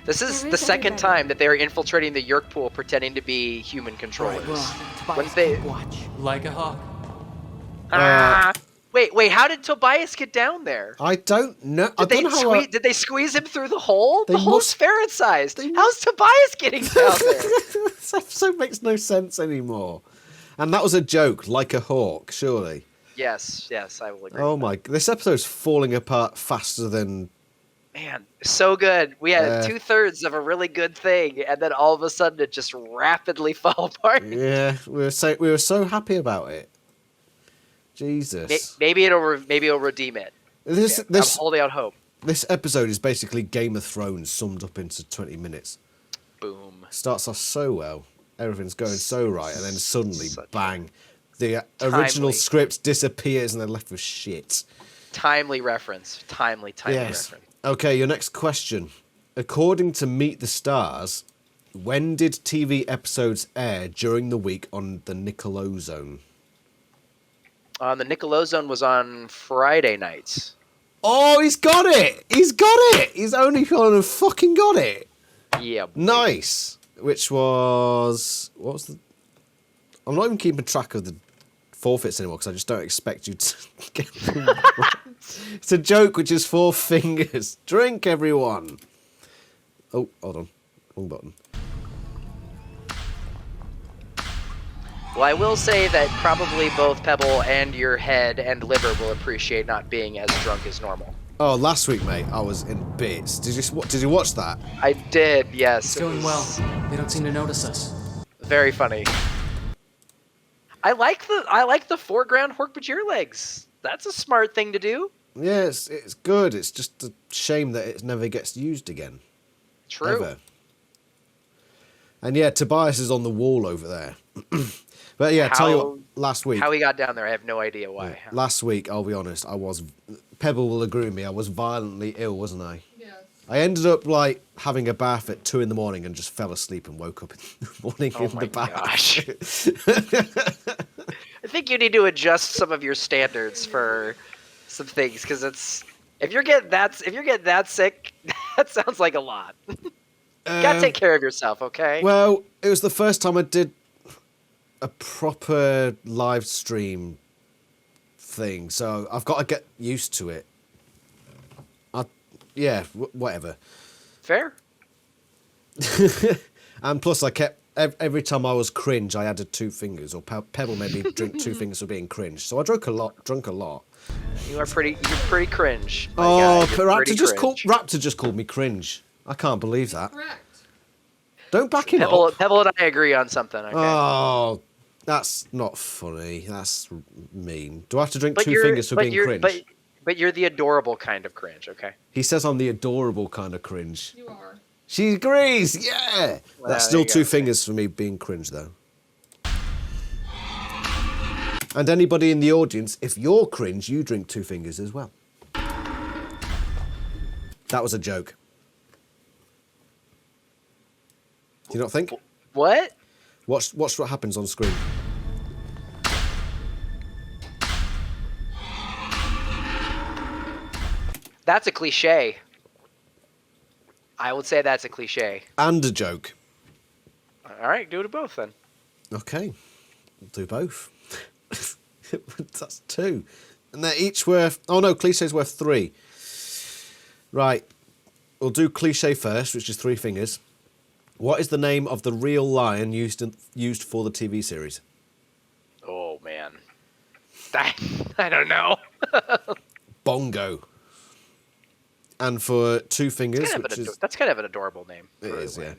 This is the second time that they are infiltrating the Yerk pool pretending to be human controllers. When they watch. Like a hawk. Wait, how did Tobias get down there? I don't know. Did they squeeze him through the hole? The hole's ferret-sized. How's Tobias getting down there? This episode makes no sense anymore. And that was a joke, like a hawk, surely. Yes, I will agree. Oh my, this episode's falling apart faster than... Man, so good. We had 2/3 of a really good thing, and then all of a sudden it just rapidly fell apart. Yeah, we were so happy about it. Jesus. Maybe it'll redeem it. I'm holding out hope. This episode is basically Game of Thrones summed up into 20 minutes. Boom. Starts off so well. Everything's going so right, and then suddenly, bang. The original script disappears and they're left with shit. Timely reference. Timely reference. Okay, your next question. According to Meet the Stars, when did TV episodes air during the week on the Nickelodeon? The Nickelodeon was on Friday nights. Oh, he's got it! He's only fucking got it! Yeah. Nice! Which was... What was the... I'm not even keeping track of the forfeits anymore because I just don't expect you to get them right. It's a joke, which is 4 fingers. Drink, everyone! Oh, hold on. Wrong button. Well, I will say that probably both Pebble and your head and liver will appreciate not being as drunk as normal. Oh, last week, mate, I was in bits. Did you watch that? I did, yes. It's going well. They don't seem to notice us. Very funny. I like the foreground hork with your legs. That's a smart thing to do. Yeah, it's good. It's just a shame that it never gets used again. True. Ever. And yeah, Tobias is on the wall over there. But yeah, tell you what, last week... How he got down there, I have no idea why. Yeah, last week, I'll be honest, Pebble will agree with me, I was violently ill, wasn't I? Yes. I ended up, having a bath at 2 in the morning and just fell asleep and woke up in the morning in the bath. Gosh. I think you need to adjust some of your standards for some things, because if you're getting that sick, that sounds like a lot. You gotta take care of yourself, okay? Well, it was the first time I did a proper live stream thing, so I've got to get used to it. Whatever. Fair. And plus, I kept every time I was cringe, I added 2 fingers, or Pebble made me drink 2 fingers for being cringe. So I drunk a lot. You're pretty cringe. Oh, Raptor just called me cringe. I can't believe that. Correct. Don't back him up. Pebble and I agree on something. Okay? Oh, that's not funny. That's mean. Do I have to drink 2 fingers for being cringe? But you're the adorable kind of cringe, okay? He says I'm the adorable kind of cringe. You are. She agrees, yeah! Well, That's still 2 fingers for me being cringe, though. And anybody in the audience, if you're cringe, you drink 2 fingers as well. That was a joke. Do you not think? What? Watch what happens on screen. That's a cliche. I would say that's a cliche. And a joke. All right, do it both then. Okay, we'll do both. That's 2. And they're each worth... Oh no, cliche's worth 3. Right, we'll do cliche first, which is 3 fingers. What is the name of the real lion used for the TV series? Oh, man. I don't know. Bongo. And for Two Fingers, That's kind of an adorable name. It is, yeah.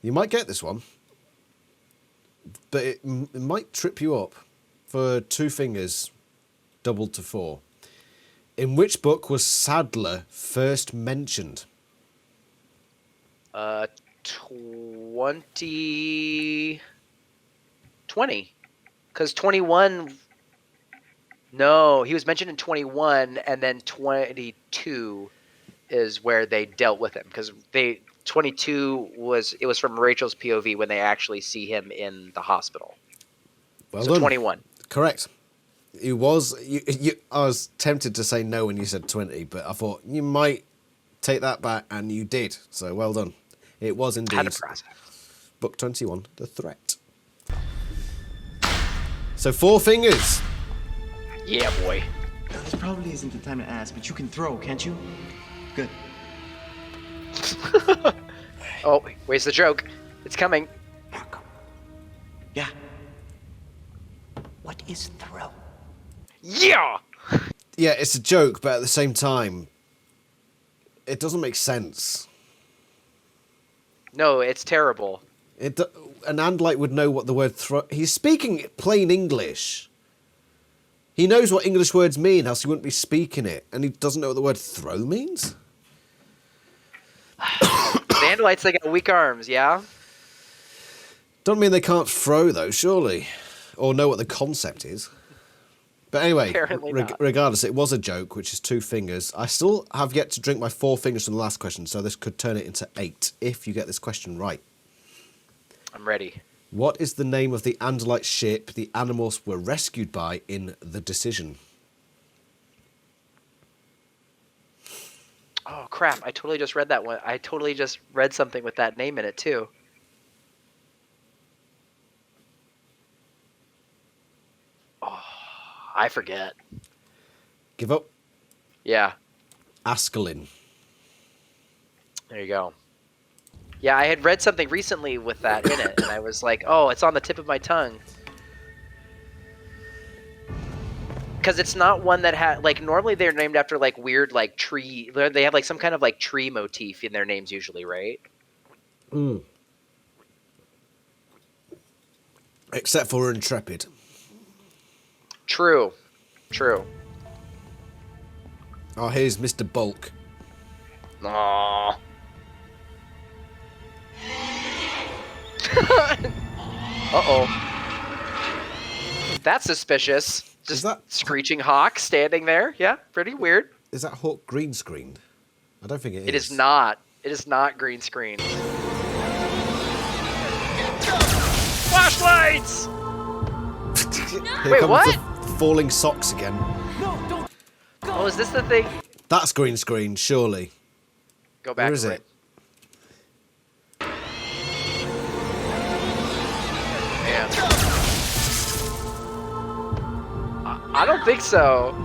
You might get this one, but it might trip you up. For Two Fingers, doubled to 4. In which book was Sadler first mentioned? 20. Because 21... No, he was mentioned in 21, and then 22 is where they dealt with him. Because 22 was from Rachel's POV when they actually see him in the hospital. Well so done. 21. Correct. It was. I was tempted to say no when you said 20, but I thought you might take that back, and you did. So well done. It was indeed. Had a process. Book 21, The Threat. So 4 Fingers. Yeah, boy. Now, this probably isn't the time to ask, but you can throw, can't you? Good. Oh, where's the joke? It's coming. Yeah. What is throw? Yeah! Yeah, it's a joke, but at the same time, it doesn't make sense. No, it's terrible. An Andalite would know what the word throw... He's speaking plain English. He knows what English words mean, else he wouldn't be speaking it. And he doesn't know what the word throw means? The Andalites, they got weak arms, yeah? Don't mean they can't throw, though, surely. Or know what the concept is. But anyway, regardless, it was a joke, which is 2 fingers. I still have yet to drink my 4 fingers from the last question, so this could turn it into 8 if you get this question right. I'm ready. What is the name of the Andalite ship the Animorphs were rescued by in The Decision? Oh, crap. I totally just read that one. I totally just read something with that name in it, too. Oh, I forget. Give up? Yeah. Askelin. There you go. Yeah, I had read something recently with that in it, and I was like, oh, it's on the tip of my tongue. Because it's not one that had, like, normally they're named after, like, weird, like, tree. They have, like, some kind of, like, tree motif in their names usually, right? Mm. Except for Intrepid. True. True. Oh, here's Mr. Bulk. Aww. Uh-oh. That's suspicious. Just screeching hawk standing there. Yeah, pretty weird. Is that hawk green screened? I don't think it is. It is not. It is not green screened. Flashlights! Wait, what? The falling socks again. No, don't. Oh, is this the thing? That's green screen, surely. Go back. Where is it? I don't think so.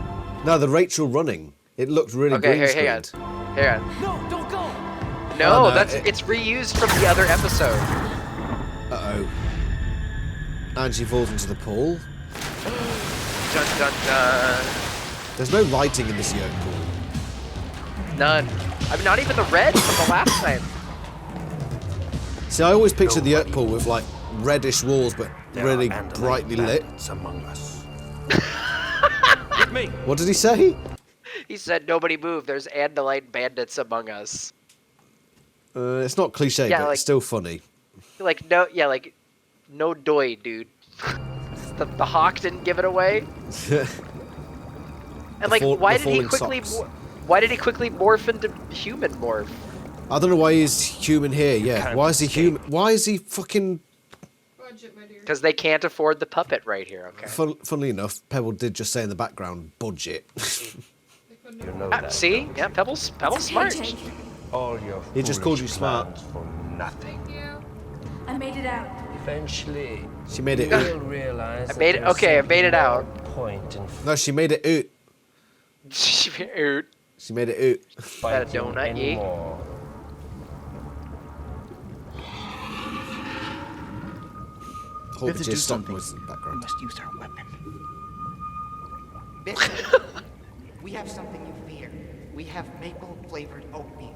No, the Rachel running. It looked really green screened. Hang on. No, don't go. No, it's reused from the other episode. Uh-oh. And she falls into the pool. Dun dun dun. There's no lighting in this yurt pool. None. I mean, not even the red from the last time. See, I always picture the yurt pool with like reddish walls, but really brightly lit. Among us. Me. What did he say? He said, "Nobody move. There's Andalite bandits among us." It's not cliche, Yeah, but like- it's still funny. Like no, yeah, like no doy, dude. the hawk didn't give it away. And like, why did he quickly? Why did he quickly morph into human morph? I don't know why he's human here. Yeah, why is he human? Why is he fucking? Because they can't afford the puppet right here. Okay. Funnily enough, Pebble did just say in the background, budget. You know See, yeah, Pebble's smart. All your He just called you foolish smart. plans for nothing. I made it out. Eventually, She made it you oot. will realize I made it. Okay, I made it out. point in No, she made it oot. Shoot. She made it oot. That a donut, ye? anymore. Hope have to just do stopped something. was in the We background. must use our weapon. We have something you fear. We have maple-flavored oatmeal.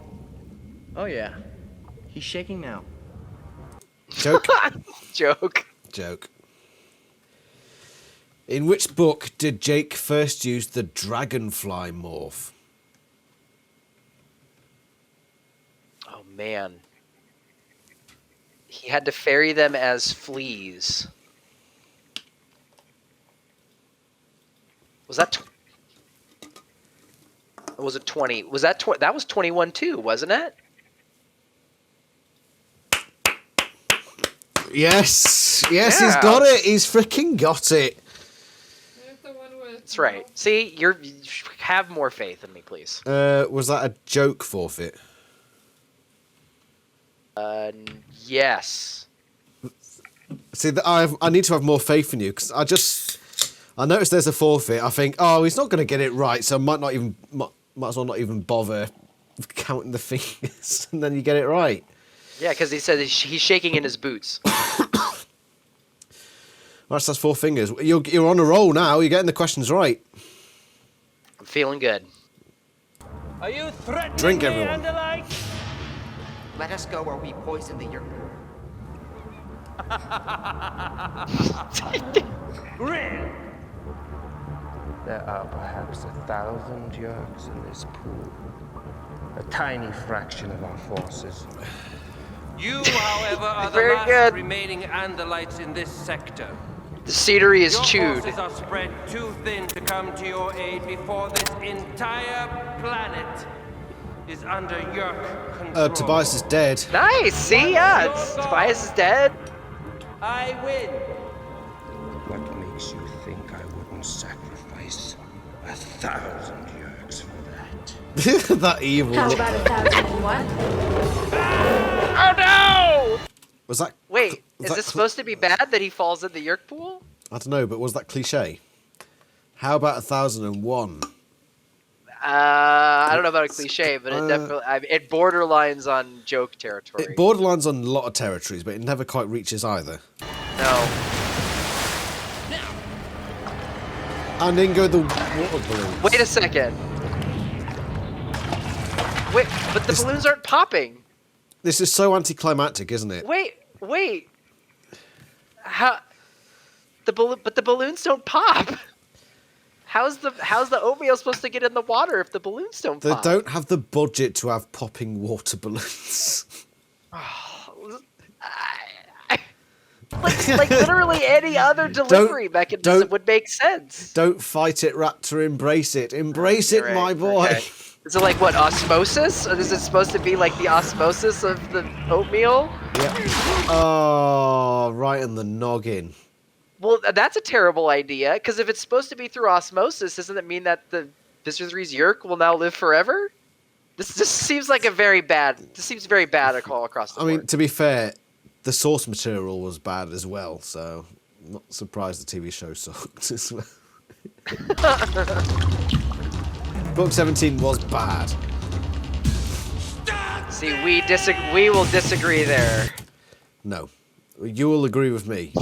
Oh yeah. He's shaking now. Joke. Joke. In which book did Jake first use the dragonfly morph? Oh man. He had to ferry them as fleas. Was that? Or was it 20? Was that that was 21 too, wasn't it? Yes, yes, he's got it. He's freaking got it. That's right. See, you have more faith in me, please. Was that a joke forfeit? Yes. See, I need to have more faith in you because I noticed there's a forfeit. I think, oh, he's not going to get it right, so I might as well not even bother counting the fingers, and then you get it right. Yeah, because he said he's shaking in his boots. That's 4 fingers. You're on a roll now. You're getting the questions right. I'm feeling good. Are you threatening Drink, me, everyone. Andalite? Let us go or we poison the yerk. Grin! There are perhaps 1,000 yerks in this pool. A tiny fraction of our forces. You, however, are the Very last good. remaining Andalites in this sector. The scenery is Your chewed. forces are spread too thin to come to your aid before this entire planet is under yerk control. Tobias is dead. Nice. See, yeah, Tobias is dead. I win. What makes you think I wouldn't sacrifice 1,000 yerks for that? That evil. How about 1,001? Oh no! Was that? Wait, is this supposed to be bad that he falls in the yerk pool? I don't know, but was that cliche? How about 1,001? I don't know about a cliche, but it definitely it borderlines on joke territory. It borderlines on a lot of territories, but it never quite reaches either. No. And then go the water balloons. Wait a second. Wait, but the balloons aren't popping. This is so anticlimactic, isn't it? Wait. How? But the balloons don't pop. How's the oatmeal supposed to get in the water if the balloons don't They pop? don't have the budget to have popping water balloons. like literally any other delivery mechanism would make sense. Don't fight it, Raptor. Embrace it. Embrace it, Right, my boy. okay. Is it like what, osmosis? Or is it supposed to be like the osmosis of the oatmeal? Yeah. Oh, right in the noggin. Well, that's a terrible idea, because if it's supposed to be through osmosis, doesn't it mean that the Mr. 3's yerk will now live forever? This seems like very bad all across the board. I mean, to be fair, the source material was bad as well, so I'm not surprised the TV show sucked as well. Book 17 was bad. See, we will disagree there. No. You will agree with me.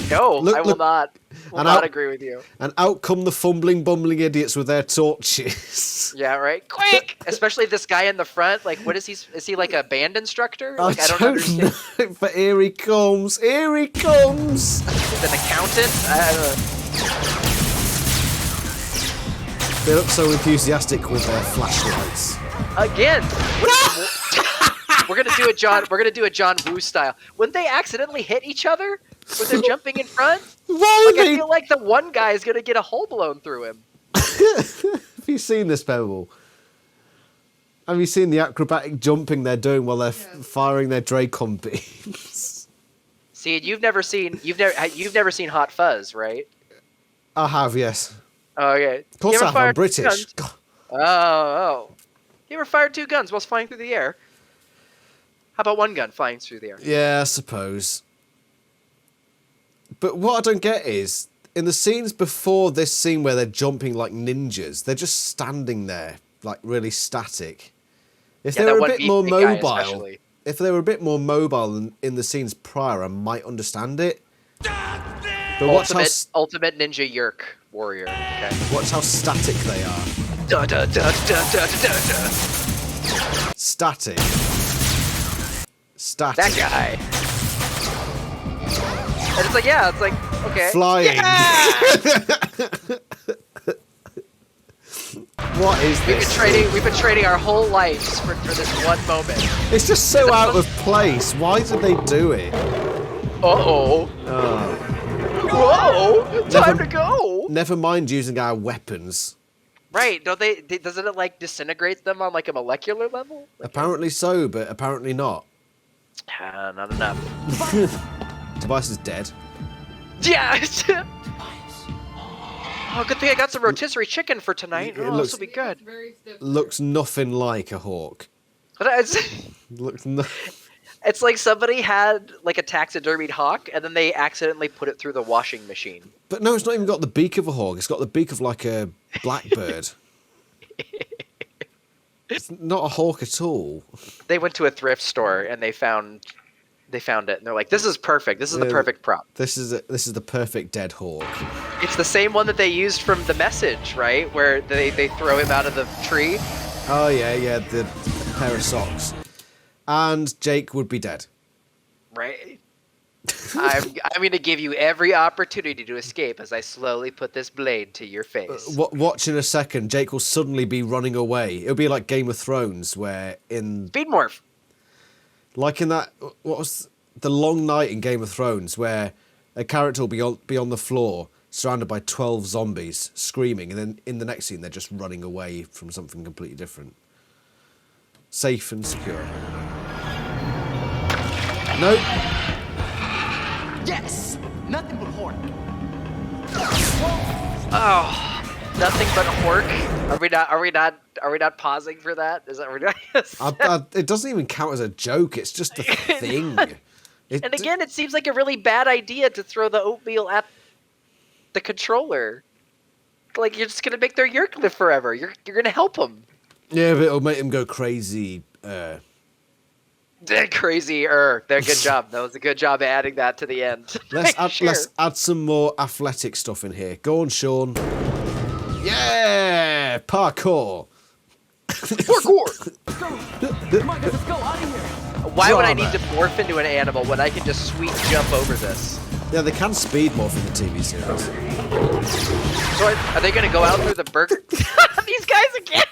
No, I will not. Will not agree with you. And out come the fumbling, bumbling idiots with their torches. Yeah, right. Quick! Especially this guy in the front. Like, what is he? Is he like a band instructor? Like, I don't understand. Know, but here he comes. Here he comes. He's an accountant. I don't know. They look so enthusiastic with their flashlights. Again. We're gonna do a John Woo style. Wouldn't they accidentally hit each other when they're jumping in front? Why? Like, I feel like the one guy is gonna get a hole blown through him. Have you seen this, Pebble? Have you seen the acrobatic jumping they're doing while they're firing their Dracon beams? See, you've never seen Hot Fuzz, right? I have, yes. Oh, okay. Of course I have. I'm British. Oh. You ever fired 2 guns whilst flying through the air? How about 1 gun flying through the air? Yeah, I suppose. But what I don't get is, in the scenes before this scene where they're jumping like ninjas, they're just standing there, like really static. If they were a bit more mobile, in the scenes prior, I might understand it. But Ultimate Ninja Yerk Warrior. Okay. Watch how static they are. Da, da, da, da, da, da, da. Static. Static. That guy. And it's like, yeah, it's like, okay. Flying. Yeah! What is this? We've been trading our whole lives for this one moment. It's just so out of place. Why did they do it? Uh-oh. Oh. Whoa! Time to go! Never mind using our weapons. Right, doesn't it like disintegrate them on like a molecular level? Apparently so, but apparently not. Not enough. Tobias is dead. Yeah! Oh, good thing I got some rotisserie chicken for tonight. This will be good. Looks nothing like a hawk. Looks It's like somebody had like a taxidermied hawk, and then they accidentally put it through the washing machine. But no, it's not even got the beak of a hawk. It's got the beak of like a blackbird. It's not a hawk at all. They went to a thrift store and they found it, and they're like, "This is perfect. This is the perfect prop. This is the perfect dead hawk." It's the same one that they used from The Message, right? Where they throw him out of the tree. Oh yeah, the pair of socks. And Jake would be dead. Right. I'm going to give you every opportunity to escape as I slowly put this blade to your face. Watch in a second. Jake will suddenly be running away. It'll be like Game of Thrones, where in Speed morph. Like in that, what was the long night in Game of Thrones, where a character will be on the floor, surrounded by 12 zombies, screaming, and then in the next scene they're just running away from something completely different. Safe and secure. Nope. Yes! Nothing but horn. Oh, nothing but hork. Are we not pausing for that? Is that what It doesn't even count as a joke. It's just a thing. And again, it seems like a really bad idea to throw the oatmeal at the controller. Like, you're just gonna make their yerk live forever. You're gonna help them. Yeah, but it'll make them go crazy. Crazier. Good job. That was a good job adding that to the end. Let's add some more athletic stuff in here. Go on, Sean. Yeah, parkour. Parkour. Come on, guys, let's go out of here. Why would I need to morph into an animal when I can just sweet jump over this? Yeah, they can speed morph in the TV series. So are they going to go out through the burger? These guys again.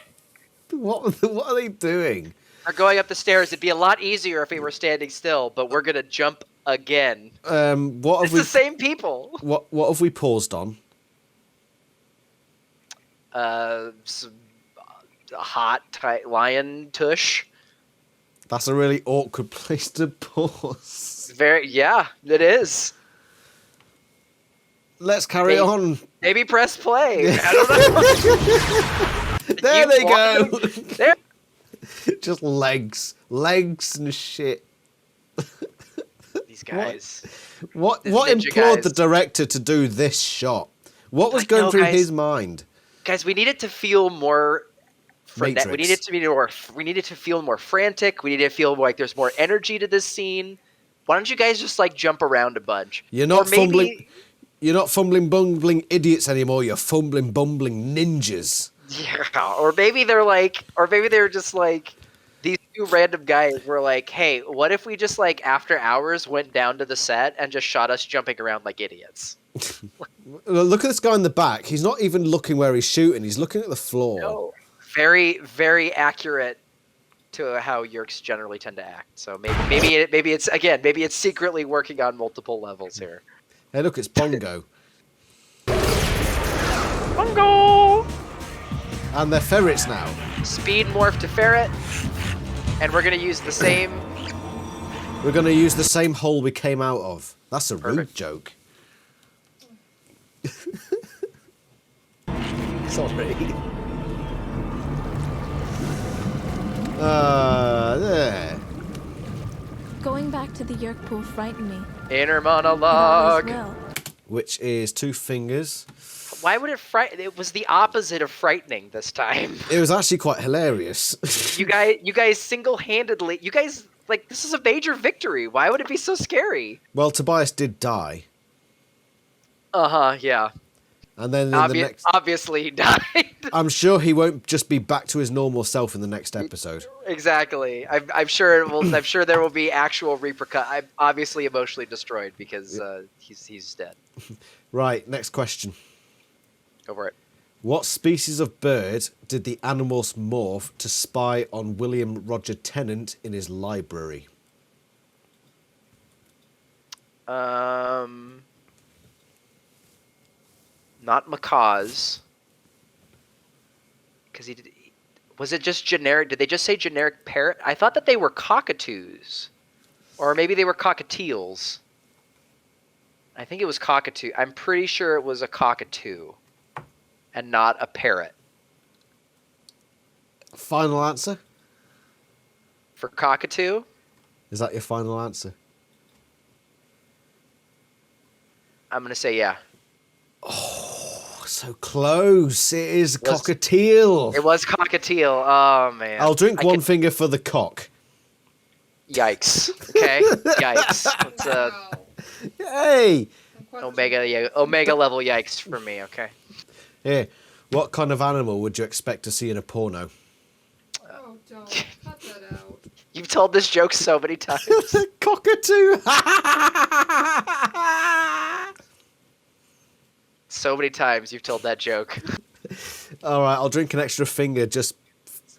What are they doing? Are going up the stairs. It'd be a lot easier if we were standing still, but we're going to jump again. It's the same people. What have we paused on? Some hot lion tush. That's a really awkward place to pause. Yeah, it is. Let's carry on. Maybe press play. I don't know. There they go. There. Just legs and shit. These guys. What implored the director to do this shot? What was going through his mind? Guys, we needed to feel more. Matrix. We needed to feel more frantic. We needed to feel like there's more energy to this scene. Why don't you guys just like jump around a bunch? You're not fumbling. You're not fumbling, bumbling idiots anymore. You're fumbling, bumbling ninjas. Yeah, or maybe they're just like these two random guys were like, "Hey, what if we just like after hours went down to the set and just shot us jumping around like idiots?" Look at this guy in the back. He's not even looking where he's shooting. He's looking at the floor. No. Very, very accurate to how Yerks generally tend to act. So maybe it's secretly working on multiple levels here. Hey, look, it's Bongo. Bongo! And they're ferrets now. Speed morph to ferret, and we're gonna use the same. We're gonna use the same hole we came out of. That's a rude joke. Sorry. There. Going back to the Yerk pool frightened me. Inner monologue. Which is 2 fingers. Why would it frighten? It was the opposite of frightening this time. It was actually quite hilarious. You guys single-handedly. You guys like this is a major victory. Why would it be so scary? Well, Tobias did die. Yeah. And then in the next, obviously he died. I'm sure he won't just be back to his normal self in the next episode. Exactly. I'm sure it will. I'm sure there will be actual repercussions. I'm obviously emotionally destroyed because he's dead. Right. Next question. Go for it. What species of bird did the Animorphs morph to spy on William Roger Tennant in his library? Not macaws. Because he did. Was it just generic? Did they just say generic parrot? I thought that they were cockatoos, or maybe they were cockatiels. I think it was cockatoo. I'm pretty sure it was a cockatoo, and not a parrot. Final answer? For cockatoo? Is that your final answer? I'm gonna say yeah. Oh, so close. It is cockatiel. It was cockatiel. Oh, man. I'll drink one finger for the cock. Yikes. Okay. Yikes. It's Hey! Omega level yikes for me, okay? Here, what kind of animal would you expect to see in a porno? Oh, don't. Cut that out. You've told this joke so many times. Cockatoo! So many times you've told that joke. All right, I'll drink an extra finger just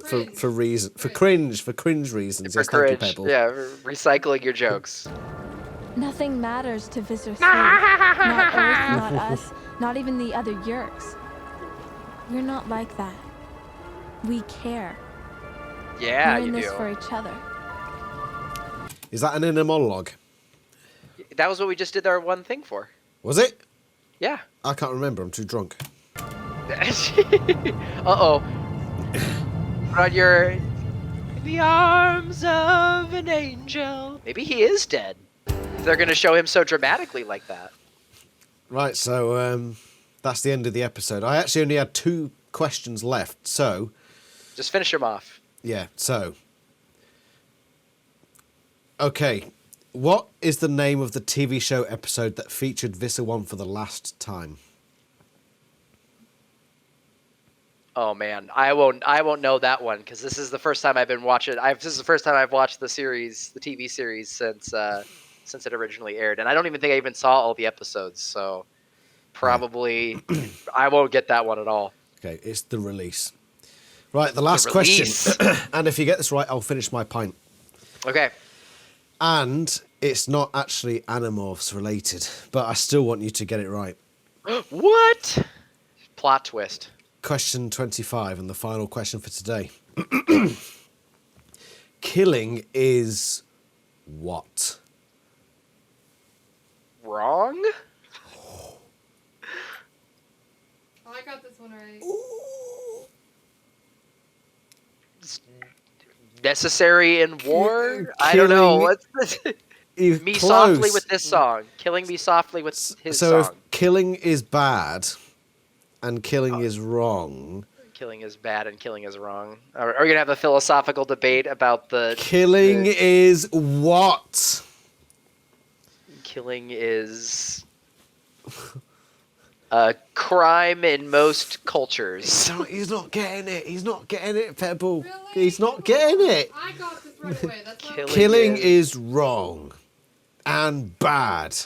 for cringe reasons. For Yes, courage. thank you, Pebble. Yeah, recycling your jokes. Nothing matters to Visser 3. Not Earth, not us, not even the other Yeerks. We're not like that. We care. Yeah, We're in you this do. for each other. Is that an inner monologue? That was what we just did our one thing for. Was it? Yeah. I can't remember. I'm too drunk. Uh-oh. Put on your... In the arms of an angel. Maybe he is dead. If they're going to show him so dramatically like that. Right, so that's the end of the episode. I actually only had 2 questions left, so... Just finish him off. Yeah, so... Okay, what is the name of the TV show episode that featured Visser 1 for the last time? Oh man, I won't know that one because this is the first time I've been watching. This is the first time I've watched the series, the TV series, since it originally aired, and I don't even think I even saw all the episodes. So probably I won't get that one at all. Okay, it's The Release. Right, the last question, and if you get this right, I'll finish my pint. Okay. And it's not actually Animorphs related, but I still want you to get it right. What? Plot twist. Question 25 and the final question for today. Killing is what? Wrong? I got this one right. Necessary in war? I don't know. What's this? Me Close. softly with this song. Killing me softly with his So song. if killing is bad and killing is wrong... Killing is bad and killing is wrong. Are we going to have a philosophical debate about the... Killing is what? Killing is... a crime in most cultures. He's not getting it. He's not getting it, Pebble. Really? He's not getting it. I got this right away. That's Killing is wrong and bad.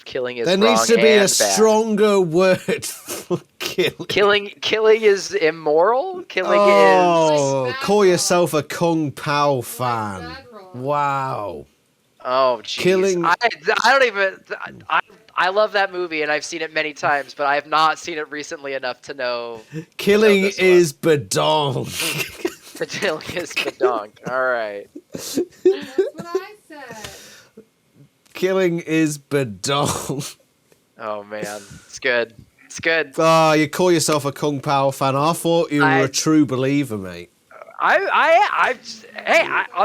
Killing is there wrong needs to be a and bad. stronger word for killing. Killing is immoral? Killing is... call yourself a Kung Pao fan. Wow. Oh, jeez. Killing... I don't even... I love that movie, and I've seen it many times, but I have not seen it recently enough to know... Killing is badong. Killing is badong. All right. That's what I said. Killing is badong. Oh, man. It's good. It's good. Ah, you call yourself a Kung Pao fan. I thought you were a true believer, mate. On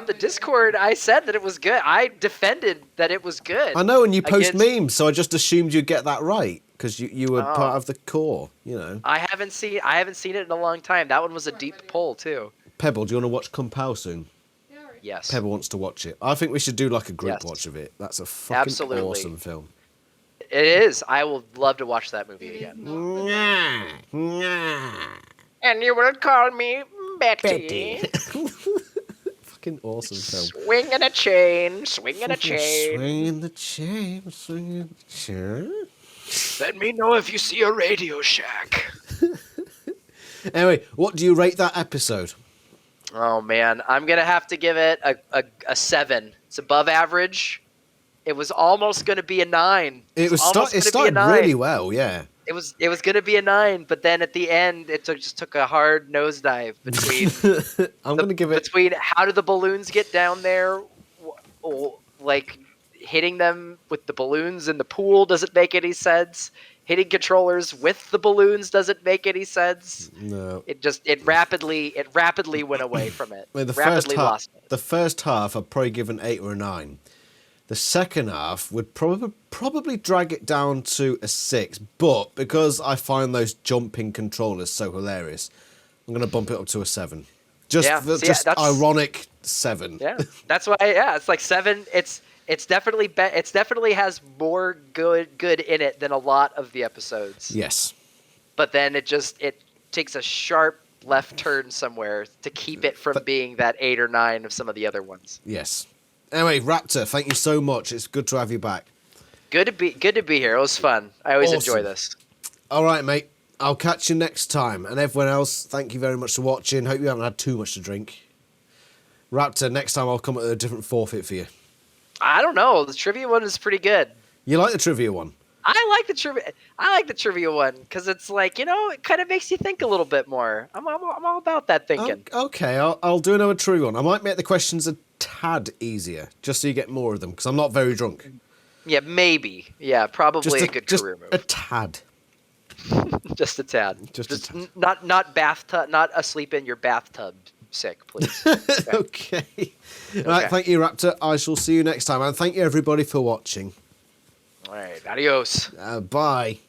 the Discord, I said that it was good. I defended that it was good. I know, and you post memes, so I just assumed you'd get that right because you were part of the core, you know. I haven't seen it in a long time. That one was a deep pull too. Pebble, do you want to watch Kung Pao soon? Yes. Pebble wants to watch it. I think we should do like a group watch of it. That's a fucking awesome film. It is. I will love to watch that movie again. And you will call me Betty. Fucking awesome film. Swinging a chain, swinging a chain. Swinging the chain, swinging the chain. Let me know if you see a Radio Shack. Anyway, what do you rate that episode? Oh man, I'm gonna have to give it a 7. It's above average. It was almost gonna be a 9. It started really well, yeah. It was gonna be a 9, but then at the end it just took a hard nosedive between. Between how do the balloons get down there, like hitting them with the balloons in the pool doesn't make any sense. Hitting controllers with the balloons doesn't make any sense. No. It rapidly went away from it. I mean, Lost it. The first half I'd probably give an 8 or a 9. The second half would probably drag it down to a 6, but because I find those jumping controllers so hilarious, I'm going to bump it up to a 7. Just ironic 7. Yeah, that's why. Yeah, it's like 7. It's definitely it definitely has more good in it than a lot of the episodes. Yes. But then it takes a sharp left turn somewhere to keep it from being that 8 or 9 of some of the other ones. Yes. Anyway, Raptor, thank you so much. It's good to have you back. Good to be here. It was fun. I always enjoy this. All right, mate. I'll catch you next time. And everyone else, thank you very much for watching. Hope you haven't had too much to drink. Raptor, next time I'll come up with a different forfeit for you. I don't know. The trivia one is pretty good. You like the trivia one? I like the trivia one because it's like, it kind of makes you think a little bit more. I'm all about that thinking. Okay, I'll do another trivia one. I might make the questions a tad easier just so you get more of them because I'm not very drunk. Yeah, maybe. Yeah, probably a good career move. A tad. Just a tad. Just not bathtub, not asleep in your bathtub sick, please. Okay. Right, thank you, Raptor. I shall see you next time. And thank you, everybody, for watching. All right, adios. Bye.